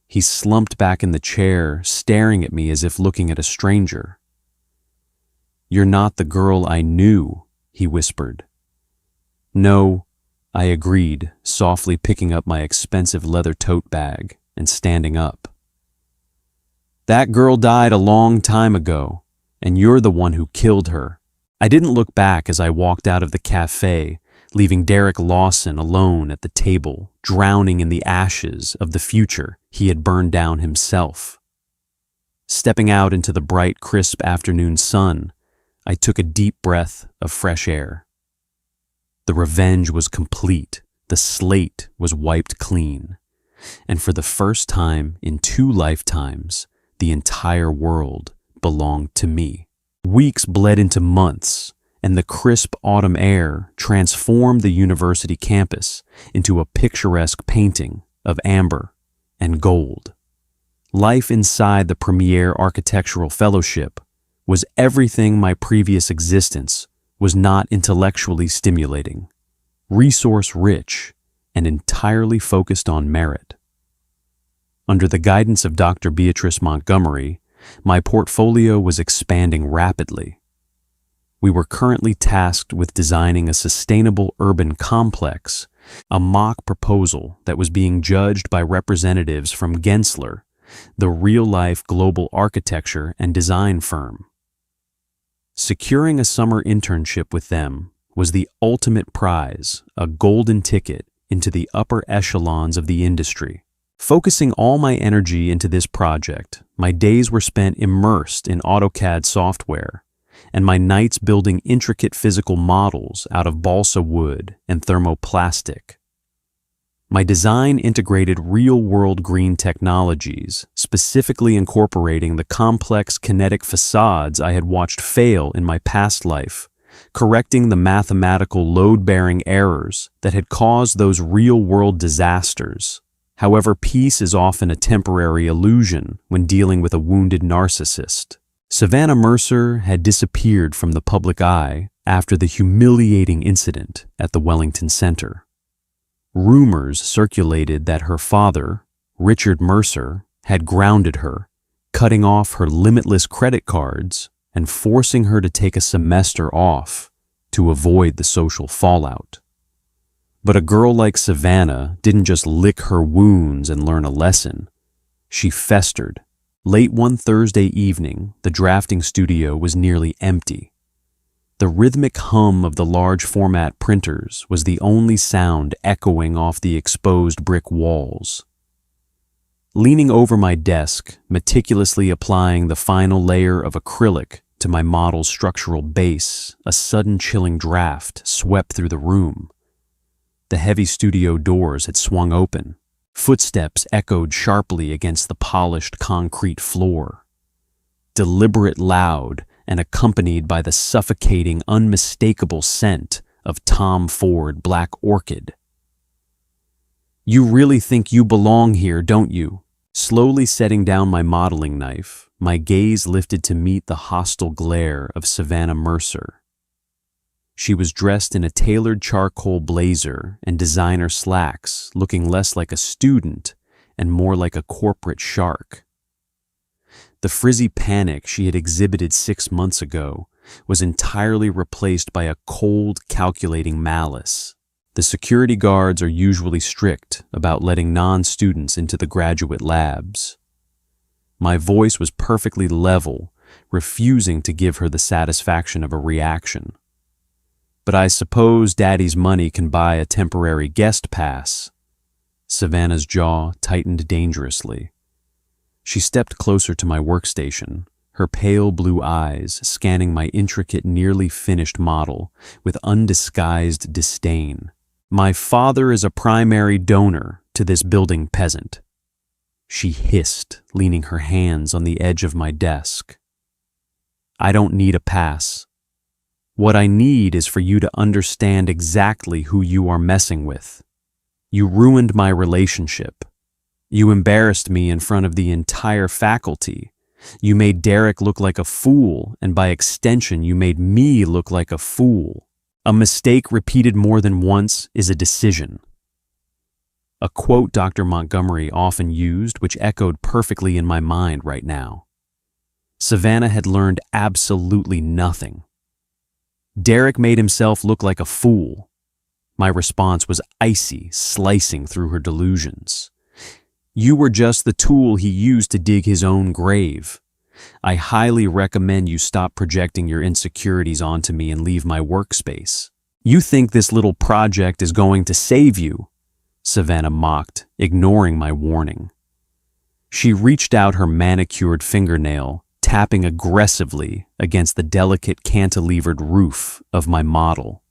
Speaker 1: He slumped back in the chair, staring at me as if looking at a stranger. "You're not the girl I knew," he whispered. "No," I agreed, softly picking up my expensive leather tote bag and standing up. "That girl died a long time ago, and you're the one who killed her." I didn't look back as I walked out of the cafe, leaving Derek Lawson alone at the table, drowning in the ashes of the future he had burned down himself. Stepping out into the bright, crisp afternoon sun, I took a deep breath of fresh air. The revenge was complete. The slate was wiped clean. And for the first time in 2 lifetimes, the entire world belonged to me. Weeks bled into months, and the crisp autumn air transformed the university campus into a picturesque painting of amber and gold. Life inside the Premier Architectural Fellowship was everything my previous existence was not intellectually stimulating, resource-rich, and entirely focused on merit. Under the guidance of Dr. Beatrice Montgomery, my portfolio was expanding rapidly. We were currently tasked with designing a sustainable urban complex, a mock proposal that was being judged by representatives from Gensler, the real-life global architecture and design firm. Securing a summer internship with them was the ultimate prize, a golden ticket into the upper echelons of the industry. Focusing all my energy into this project, my days were spent immersed in AutoCAD software, and my nights building intricate physical models out of balsa wood and thermoplastic. My design integrated real-world green technologies, specifically incorporating the complex kinetic facades I had watched fail in my past life, correcting the mathematical load-bearing errors that had caused those real-world disasters. However, peace is often a temporary illusion when dealing with a wounded narcissist. Savannah Mercer had disappeared from the public eye after the humiliating incident at the Wellington Center. Rumors circulated that her father, Richard Mercer, had grounded her, cutting off her limitless credit cards and forcing her to take a semester off to avoid the social fallout. But a girl like Savannah didn't just lick her wounds and learn a lesson. She festered. Late one Thursday evening, the drafting studio was nearly empty. The rhythmic hum of the large format printers was the only sound echoing off the exposed brick walls. Leaning over my desk, meticulously applying the final layer of acrylic to my model's structural base, a sudden chilling draft swept through the room. The heavy studio doors had swung open. Footsteps echoed sharply against the polished concrete floor. Deliberate, loud, and accompanied by the suffocating, unmistakable scent of Tom Ford Black Orchid. "You really think you belong here, don't you?" Slowly setting down my modeling knife, my gaze lifted to meet the hostile glare of Savannah Mercer. She was dressed in a tailored charcoal blazer and designer slacks, looking less like a student and more like a corporate shark. The frizzy panic she had exhibited 6 months ago was entirely replaced by a cold, calculating malice. The security guards are usually strict about letting non-students into the graduate labs. My voice was perfectly level, refusing to give her the satisfaction of a reaction. "But I suppose Daddy's money can buy a temporary guest pass." Savannah's jaw tightened dangerously. She stepped closer to my workstation, her pale blue eyes scanning my intricate, nearly finished model with undisguised disdain. "My father is a primary donor to this building, peasant," she hissed, leaning her hands on the edge of my desk. "I don't need a pass." What I need is for you to understand exactly who you are messing with. You ruined my relationship. You embarrassed me in front of the entire faculty. You made Derek look like a fool, and by extension, you made me look like a fool. A mistake repeated more than once is a decision. A quote Dr. Montgomery often used, which echoed perfectly in my mind right now. Savannah had learned absolutely nothing. Derek made himself look like a fool. My response was icy, slicing through her delusions. You were just the tool he used to dig his own grave. I highly recommend you stop projecting your insecurities onto me and leave my workspace. You think this little project is going to save you, Savannah mocked, ignoring my warning. She reached out her manicured fingernail, tapping aggressively against the delicate cantilevered roof of my model.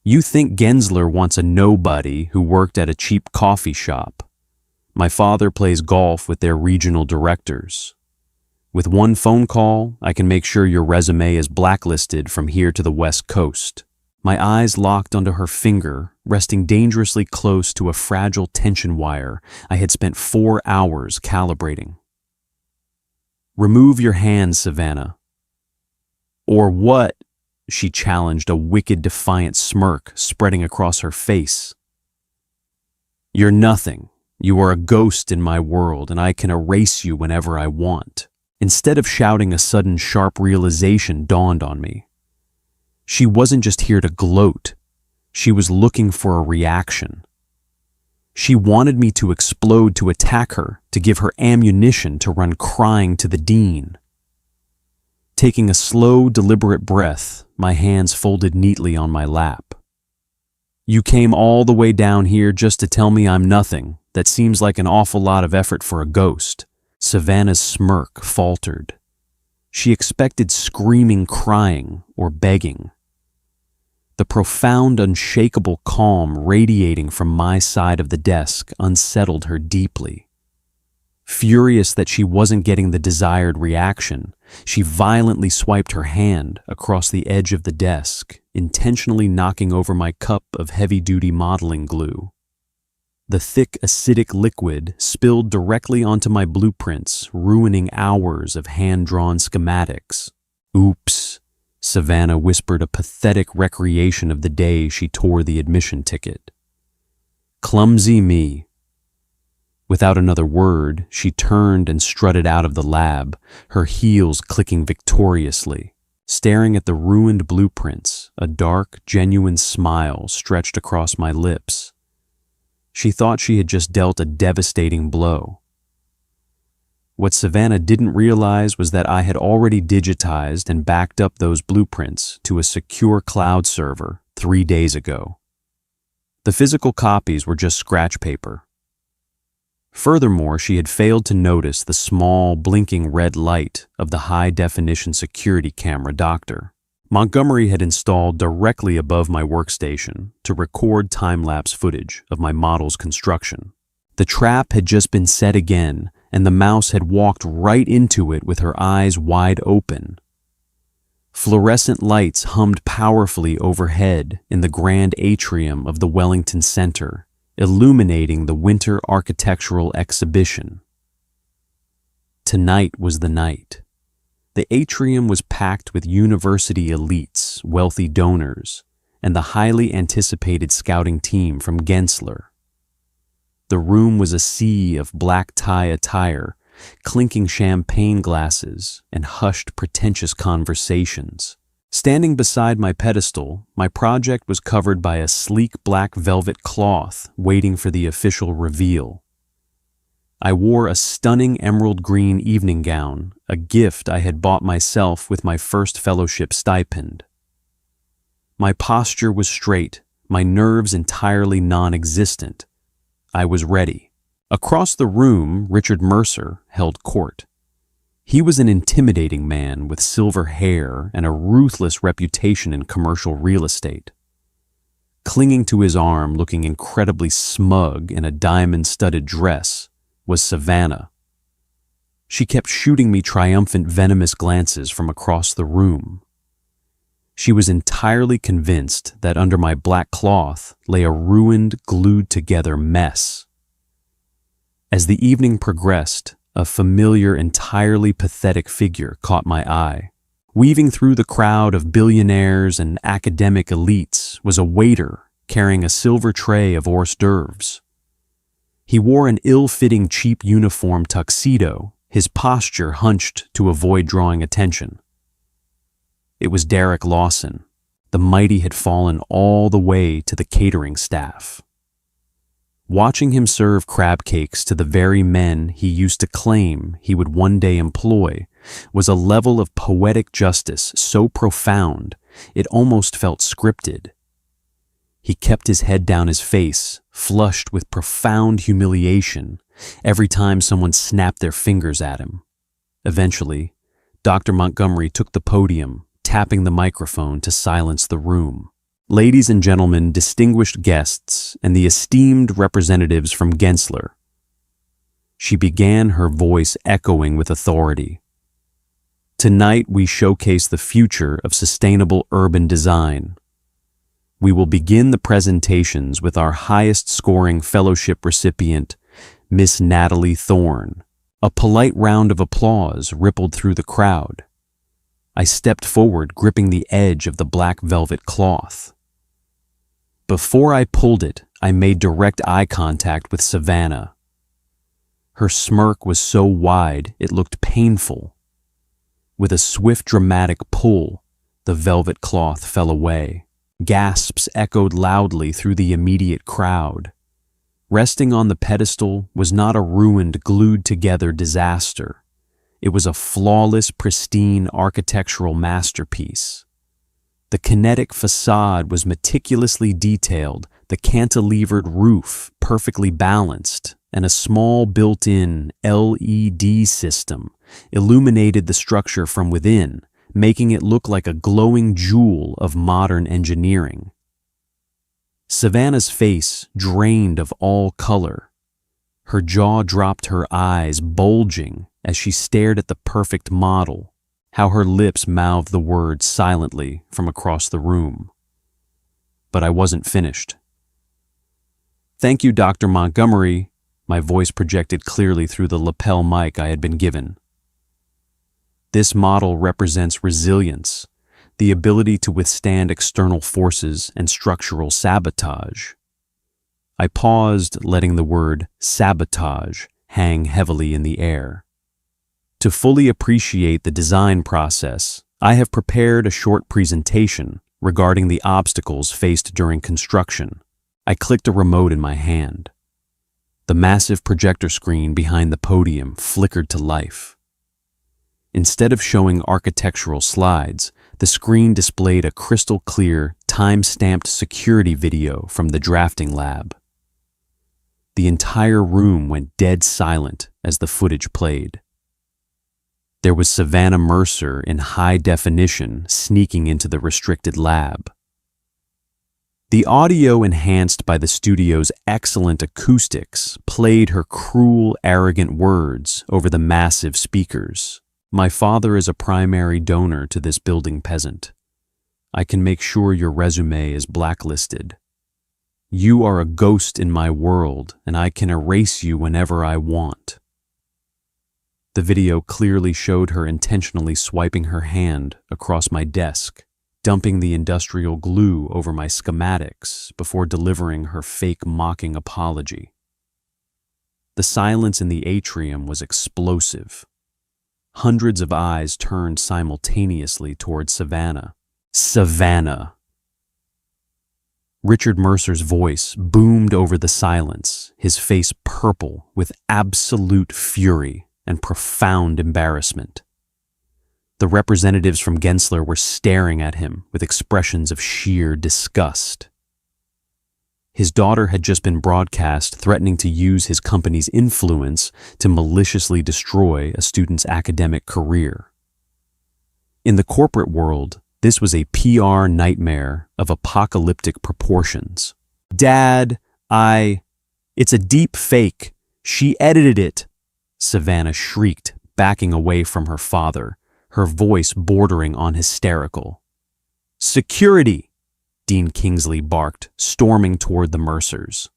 Speaker 1: You think Gensler wants a nobody who worked at a cheap coffee shop. My father plays golf with their regional directors. With one phone call, I can make sure your resume is blacklisted from here to the West Coast. My eyes locked onto her finger, resting dangerously close to a fragile tension wire I had spent 4 hours calibrating. Remove your hands, Savannah. Or what? She challenged, a wicked, defiant smirk spreading across her face. You're nothing. You are a ghost in my world, and I can erase you whenever I want. Instead of shouting, a sudden sharp realization dawned on me. She wasn't just here to gloat. She was looking for a reaction. She wanted me to explode, to attack her, to give her ammunition to run crying to the dean. Taking a slow, deliberate breath, my hands folded neatly on my lap. You came all the way down here just to tell me I'm nothing. That seems like an awful lot of effort for a ghost. Savannah's smirk faltered. She expected screaming, crying, or begging. The profound, unshakable calm radiating from my side of the desk unsettled her deeply. Furious that she wasn't getting the desired reaction, she violently swiped her hand across the edge of the desk, intentionally knocking over my cup of heavy-duty modeling glue. The thick, acidic liquid spilled directly onto my blueprints, ruining hours of hand-drawn schematics. Oops, Savannah whispered, a pathetic recreation of the day she tore the admission ticket. Clumsy me. Without another word, she turned and strutted out of the lab, her heels clicking victoriously. Staring at the ruined blueprints, a dark, genuine smile stretched across my lips. She thought she had just dealt a devastating blow. What Savannah didn't realize was that I had already digitized and backed up those blueprints to a secure cloud server 3 days ago. The physical copies were just scratch paper. Furthermore, she had failed to notice the small, blinking red light of the high-definition security camera Dr. Montgomery had installed directly above my workstation to record time-lapse footage of my model's construction. The trap had just been set again, and the mouse had walked right into it with her eyes wide open. Fluorescent lights hummed powerfully overhead in the grand atrium of the Wellington Center, illuminating the winter architectural exhibition. Tonight was the night. The atrium was packed with university elites, wealthy donors, and the highly anticipated scouting team from Gensler. The room was a sea of black tie attire, clinking champagne glasses, and hushed, pretentious conversations. Standing beside my pedestal, my project was covered by a sleek black velvet cloth waiting for the official reveal. I wore a stunning emerald green evening gown, a gift I had bought myself with my first fellowship stipend. My posture was straight, my nerves entirely non-existent. I was ready. Across the room, Richard Mercer held court. He was an intimidating man with silver hair and a ruthless reputation in commercial real estate. Clinging to his arm, looking incredibly smug in a diamond-studded dress, was Savannah. She kept shooting me triumphant, venomous glances from across the room. She was entirely convinced that under my black cloth lay a ruined, glued-together mess. As the evening progressed, a familiar, entirely pathetic figure caught my eye. Weaving through the crowd of billionaires and academic elites was a waiter carrying a silver tray of hors d'oeuvres. He wore an ill-fitting cheap uniform tuxedo, his posture hunched to avoid drawing attention. It was Derek Lawson. The mighty had fallen all the way to the catering staff. Watching him serve crab cakes to the very men he used to claim he would one day employ was a level of poetic justice so profound it almost felt scripted. He kept his head down his face, flushed with profound humiliation every time someone snapped their fingers at him. Eventually, Dr. Montgomery took the podium, tapping the microphone to silence the room. Ladies and gentlemen, distinguished guests, and the esteemed representatives from Gensler. She began, her voice echoing with authority. Tonight we showcase the future of sustainable urban design. We will begin the presentations with our highest-scoring fellowship recipient, Miss Natalie Thorne. A polite round of applause rippled through the crowd. I stepped forward, gripping the edge of the black velvet cloth. Before I pulled it, I made direct eye contact with Savannah. Her smirk was so wide it looked painful. With a swift, dramatic pull, the velvet cloth fell away. Gasps echoed loudly through the immediate crowd. Resting on the pedestal was not a ruined, glued-together disaster. It was a flawless, pristine architectural masterpiece. The kinetic facade was meticulously detailed, the cantilevered roof perfectly balanced, and a small built-in LED system illuminated the structure from within, making it look like a glowing jewel of modern engineering. Savannah's face drained of all color. Her jaw dropped, her eyes bulging as she stared at the perfect model, how her lips mouthed the words silently from across the room. But I wasn't finished. "Thank you, Dr. Montgomery," my voice projected clearly through the lapel mic I had been given. "This model represents resilience, the ability to withstand external forces and structural sabotage." I paused, letting the word sabotage hang heavily in the air. To fully appreciate the design process, I have prepared a short presentation regarding the obstacles faced during construction. I clicked a remote in my hand. The massive projector screen behind the podium flickered to life. Instead of showing architectural slides, the screen displayed a crystal-clear, time-stamped security video from the drafting lab. The entire room went dead silent as the footage played. There was Savannah Mercer in high definition sneaking into the restricted lab. The audio, enhanced by the studio's excellent acoustics, played her cruel, arrogant words over the massive speakers. "My father is a primary donor to this building, peasant. I can make sure your resume is blacklisted. You are a ghost in my world, and I can erase you whenever I want." The video clearly showed her intentionally swiping her hand across my desk, dumping the industrial glue over my schematics before delivering her fake mocking apology. The silence in the atrium was explosive. Hundreds of eyes turned simultaneously toward Savannah. Savannah! Richard Mercer's voice boomed over the silence, his face purple with absolute fury and profound embarrassment. The representatives from Gensler were staring at him with expressions of sheer disgust. His daughter had just been broadcast threatening to use his company's influence to maliciously destroy a student's academic career. In the corporate world, this was a PR nightmare of apocalyptic proportions. "Dad, it's a deep fake. She edited it," Savannah shrieked, backing away from her father, her voice bordering on hysterical. "Security!" Dean Kingsley barked, storming toward the Mercers.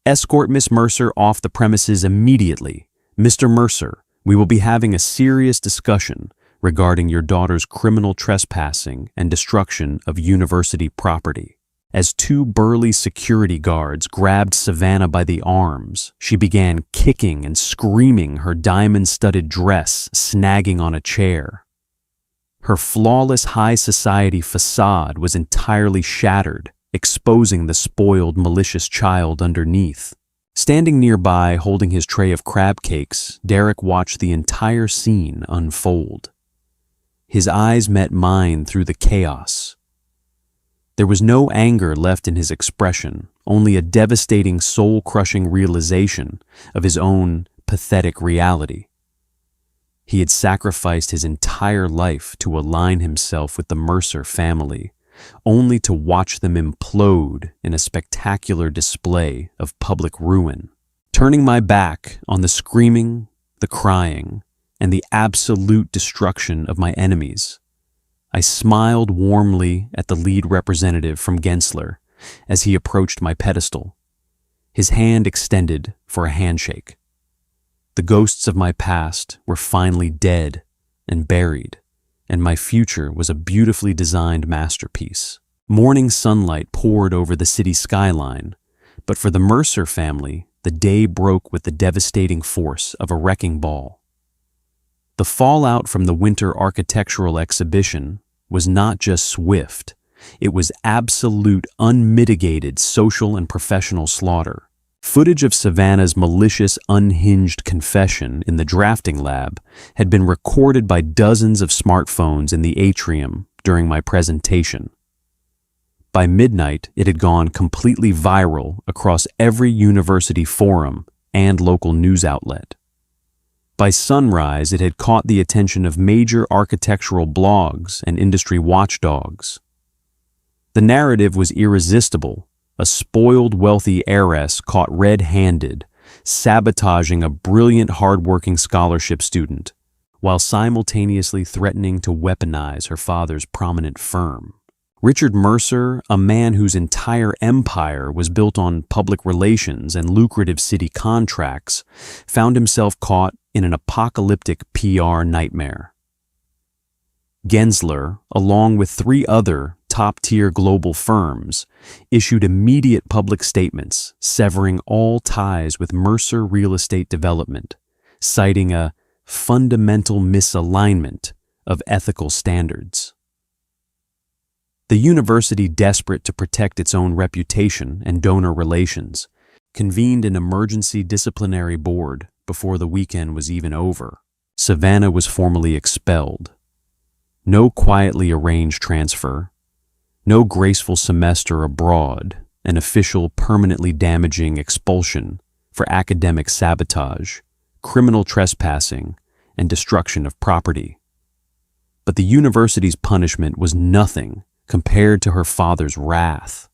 Speaker 1: "Escort Miss Mercer off the premises immediately. Mr. Mercer, we will be having a serious discussion regarding your daughter's criminal trespassing and destruction of university property." As two burly security guards grabbed Savannah by the arms, she began kicking and screaming, her diamond-studded dress snagging on a chair. Her flawless high society facade was entirely shattered, exposing the spoiled, malicious child underneath. Standing nearby, holding his tray of crab cakes, Derek watched the entire scene unfold. His eyes met mine through the chaos. There was no anger left in his expression, only a devastating, soul-crushing realization of his own pathetic reality. He had sacrificed his entire life to align himself with the Mercer family, only to watch them implode in a spectacular display of public ruin. Turning my back on the screaming, the crying, and the absolute destruction of my enemies, I smiled warmly at the lead representative from Gensler as he approached my pedestal, his hand extended for a handshake. The ghosts of my past were finally dead and buried, and my future was a beautifully designed masterpiece. Morning sunlight poured over the city skyline, but for the Mercer family, the day broke with the devastating force of a wrecking ball. The fallout from the winter architectural exhibition was not just swift, it was absolute, unmitigated social and professional slaughter. Footage of Savannah's malicious, unhinged confession in the drafting lab had been recorded by dozens of smartphones in the atrium during my presentation. By midnight, it had gone completely viral across every university forum and local news outlet. By sunrise, it had caught the attention of major architectural blogs and industry watchdogs. The narrative was irresistible: a spoiled, wealthy heiress caught red-handed, sabotaging a brilliant, hard-working scholarship student, while simultaneously threatening to weaponize her father's prominent firm. Richard Mercer, a man whose entire empire was built on public relations and lucrative city contracts, found himself caught in an apocalyptic PR nightmare. Gensler, along with 3 other top-tier global firms, issued immediate public statements severing all ties with Mercer Real Estate Development, citing a fundamental misalignment of ethical standards. The university, desperate to protect its own reputation and donor relations, convened an emergency disciplinary board before the weekend was even over. Savannah was formally expelled. No quietly arranged transfer, no graceful semester abroad, an official, permanently damaging expulsion for academic sabotage, criminal trespassing, and destruction of property. But the university's punishment was nothing compared to her father's wrath.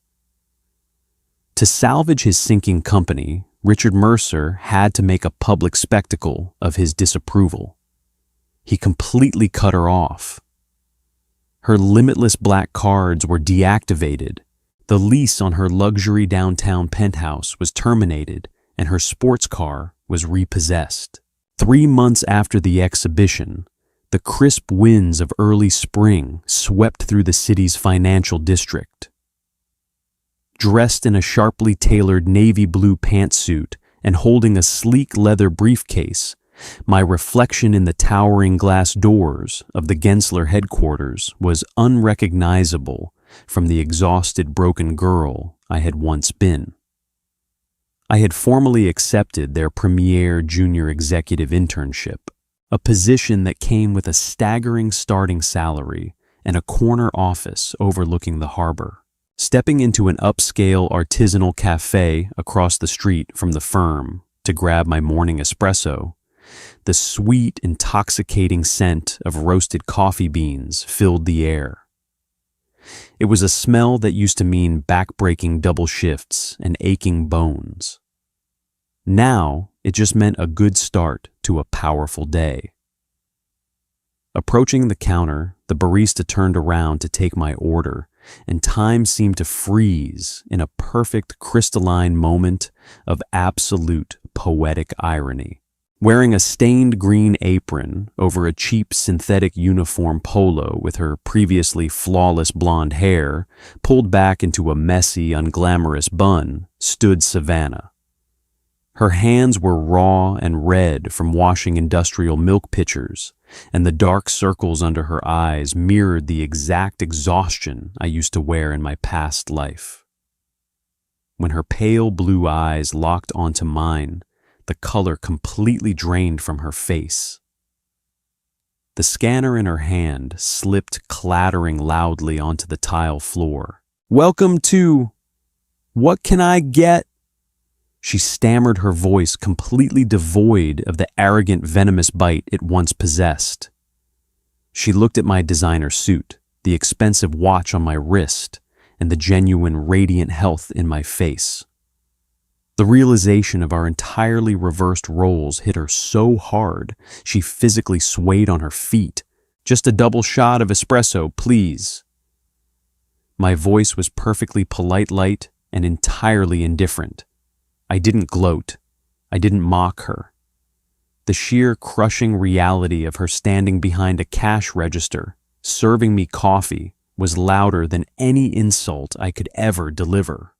Speaker 1: To salvage his sinking company, Richard Mercer had to make a public spectacle of his disapproval. He completely cut her off. Her limitless black cards were deactivated, the lease on her luxury downtown penthouse was terminated, and her sports car was repossessed. 3 months after the exhibition, the crisp winds of early spring swept through the city's financial district. Dressed in a sharply tailored navy blue pantsuit and holding a sleek leather briefcase, my reflection in the towering glass doors of the Gensler headquarters was unrecognizable from the exhausted, broken girl I had once been. I had formally accepted their premier junior executive internship, a position that came with a staggering starting salary and a corner office overlooking the harbor. Stepping into an upscale artisanal cafe across the street from the firm to grab my morning espresso, the sweet, intoxicating scent of roasted coffee beans filled the air. It was a smell that used to mean back-breaking double shifts and aching bones. Now, it just meant a good start to a powerful day. Approaching the counter, the barista turned around to take my order, and time seemed to freeze in a perfect crystalline moment of absolute poetic irony. Wearing a stained green apron over a cheap synthetic uniform polo with her previously flawless blonde hair pulled back into a messy, unglamorous bun, stood Savannah. Her hands were raw and red from washing industrial milk pitchers, and the dark circles under her eyes mirrored the exact exhaustion I used to wear in my past life. When her pale blue eyes locked onto mine, the color completely drained from her face. The scanner in her hand slipped clattering loudly onto the tile floor. "Welcome to... What can I get?" She stammered, her voice completely devoid of the arrogant, venomous bite it once possessed. She looked at my designer suit, the expensive watch on my wrist, and the genuine radiant health in my face. The realization of our entirely reversed roles hit her so hard, she physically swayed on her feet. "Just a double shot of espresso, please." My voice was perfectly polite, light, and entirely indifferent. I didn't gloat. I didn't mock her. The sheer crushing reality of her standing behind a cash register, serving me coffee, was louder than any insult I could ever deliver.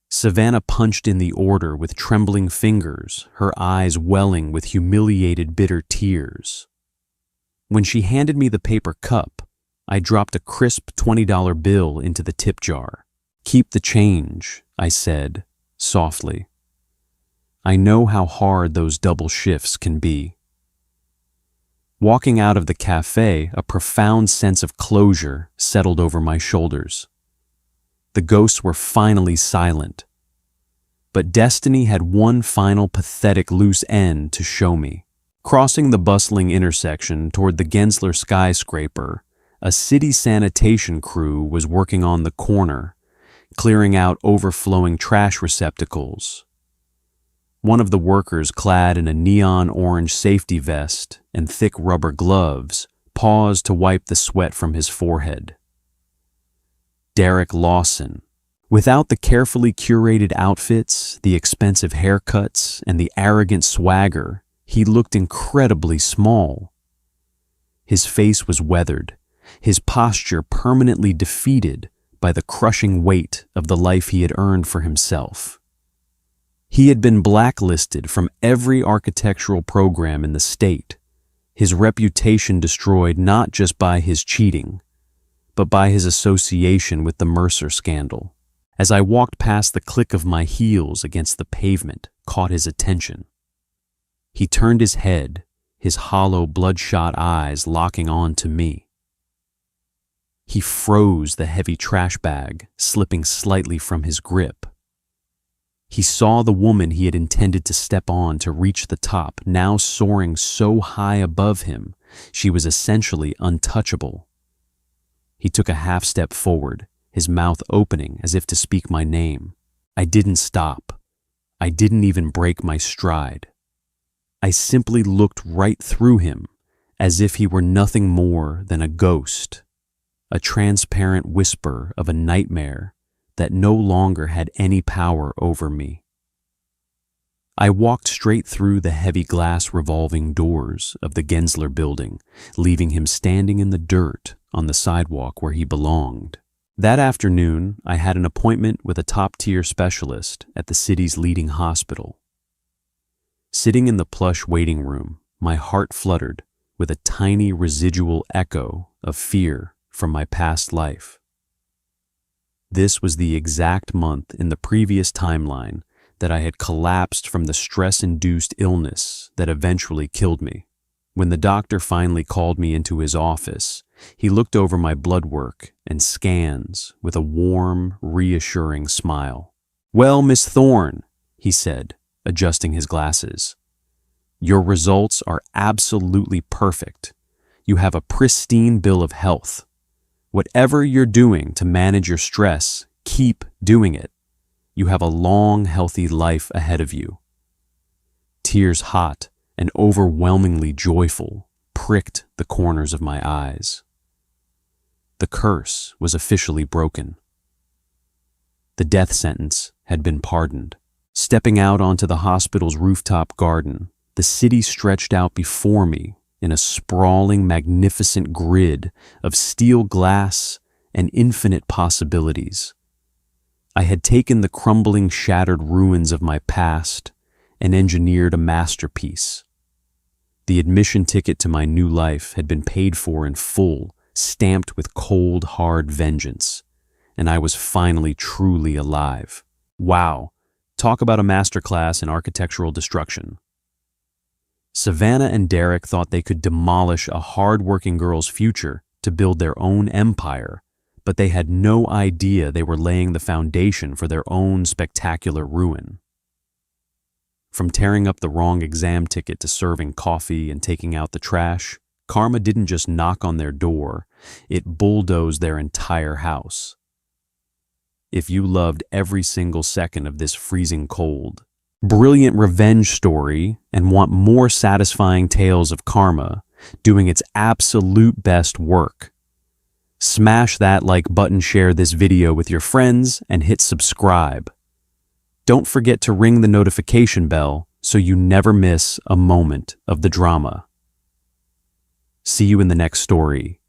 Speaker 1: Savannah punched in the order with trembling fingers, her eyes welling with humiliated, bitter tears. When she handed me the paper cup, I dropped a crisp $20 bill into the tip jar. "Keep the change," I said, softly. I know how hard those double shifts can be. Walking out of the cafe, a profound sense of closure settled over my shoulders. The ghosts were finally silent. But destiny had one final pathetic loose end to show me. Crossing the bustling intersection toward the Gensler skyscraper, a city sanitation crew was working on the corner, clearing out overflowing trash receptacles. One of the workers, clad in a neon orange safety vest and thick rubber gloves, paused to wipe the sweat from his forehead. Derek Lawson. Without the carefully curated outfits, the expensive haircuts, and the arrogant swagger, he looked incredibly small. His face was weathered, his posture permanently defeated by the crushing weight of the life he had earned for himself. He had been blacklisted from every architectural program in the state, his reputation destroyed not just by his cheating, but by his association with the Mercer scandal. As I walked past, the click of my heels against the pavement caught his attention. He turned his head, his hollow, bloodshot eyes locking on to me. He froze, the heavy trash bag slipping slightly from his grip. He saw the woman he had intended to step on to reach the top, now soaring so high above him, she was essentially untouchable. He took a half step forward, his mouth opening as if to speak my name. I didn't stop. I didn't even break my stride. I simply looked right through him, as if he were nothing more than a ghost, a transparent whisper of a nightmare that no longer had any power over me. I walked straight through the heavy glass revolving doors of the Gensler building, leaving him standing in the dirt on the sidewalk where he belonged. That afternoon, I had an appointment with a top-tier specialist at the city's leading hospital. Sitting in the plush waiting room, my heart fluttered with a tiny residual echo of fear from my past life. This was the exact month in the previous timeline that I had collapsed from the stress-induced illness that eventually killed me. When the doctor finally called me into his office, he looked over my blood work and scans with a warm, reassuring smile. "Well, Miss Thorne," he said, adjusting his glasses, "your results are absolutely perfect. You have a pristine bill of health. Whatever you're doing to manage your stress, keep doing it. You have a long, healthy life ahead of you." Tears hot and overwhelmingly joyful pricked the corners of my eyes. The curse was officially broken. The death sentence had been pardoned. Stepping out onto the hospital's rooftop garden, the city stretched out before me in a sprawling, magnificent grid of steel glass and infinite possibilities. I had taken the crumbling, shattered ruins of my past and engineered a masterpiece. The admission ticket to my new life had been paid for in full, stamped with cold, hard vengeance, and I was finally truly alive. Wow, talk about a masterclass in architectural destruction. Savannah and Derek thought they could demolish a hard-working girl's future to build their own empire, but they had no idea they were laying the foundation for their own spectacular ruin. From tearing up the wrong exam ticket to serving coffee and taking out the trash, karma didn't just knock on their door, it bulldozed their entire house. If you loved every single second of this freezing cold, brilliant revenge story and want more satisfying tales of karma doing its absolute best work, smash that like button, share this video with your friends, and hit subscribe. Don't forget to ring the notification bell so you never miss a moment of the drama. See you in the next story.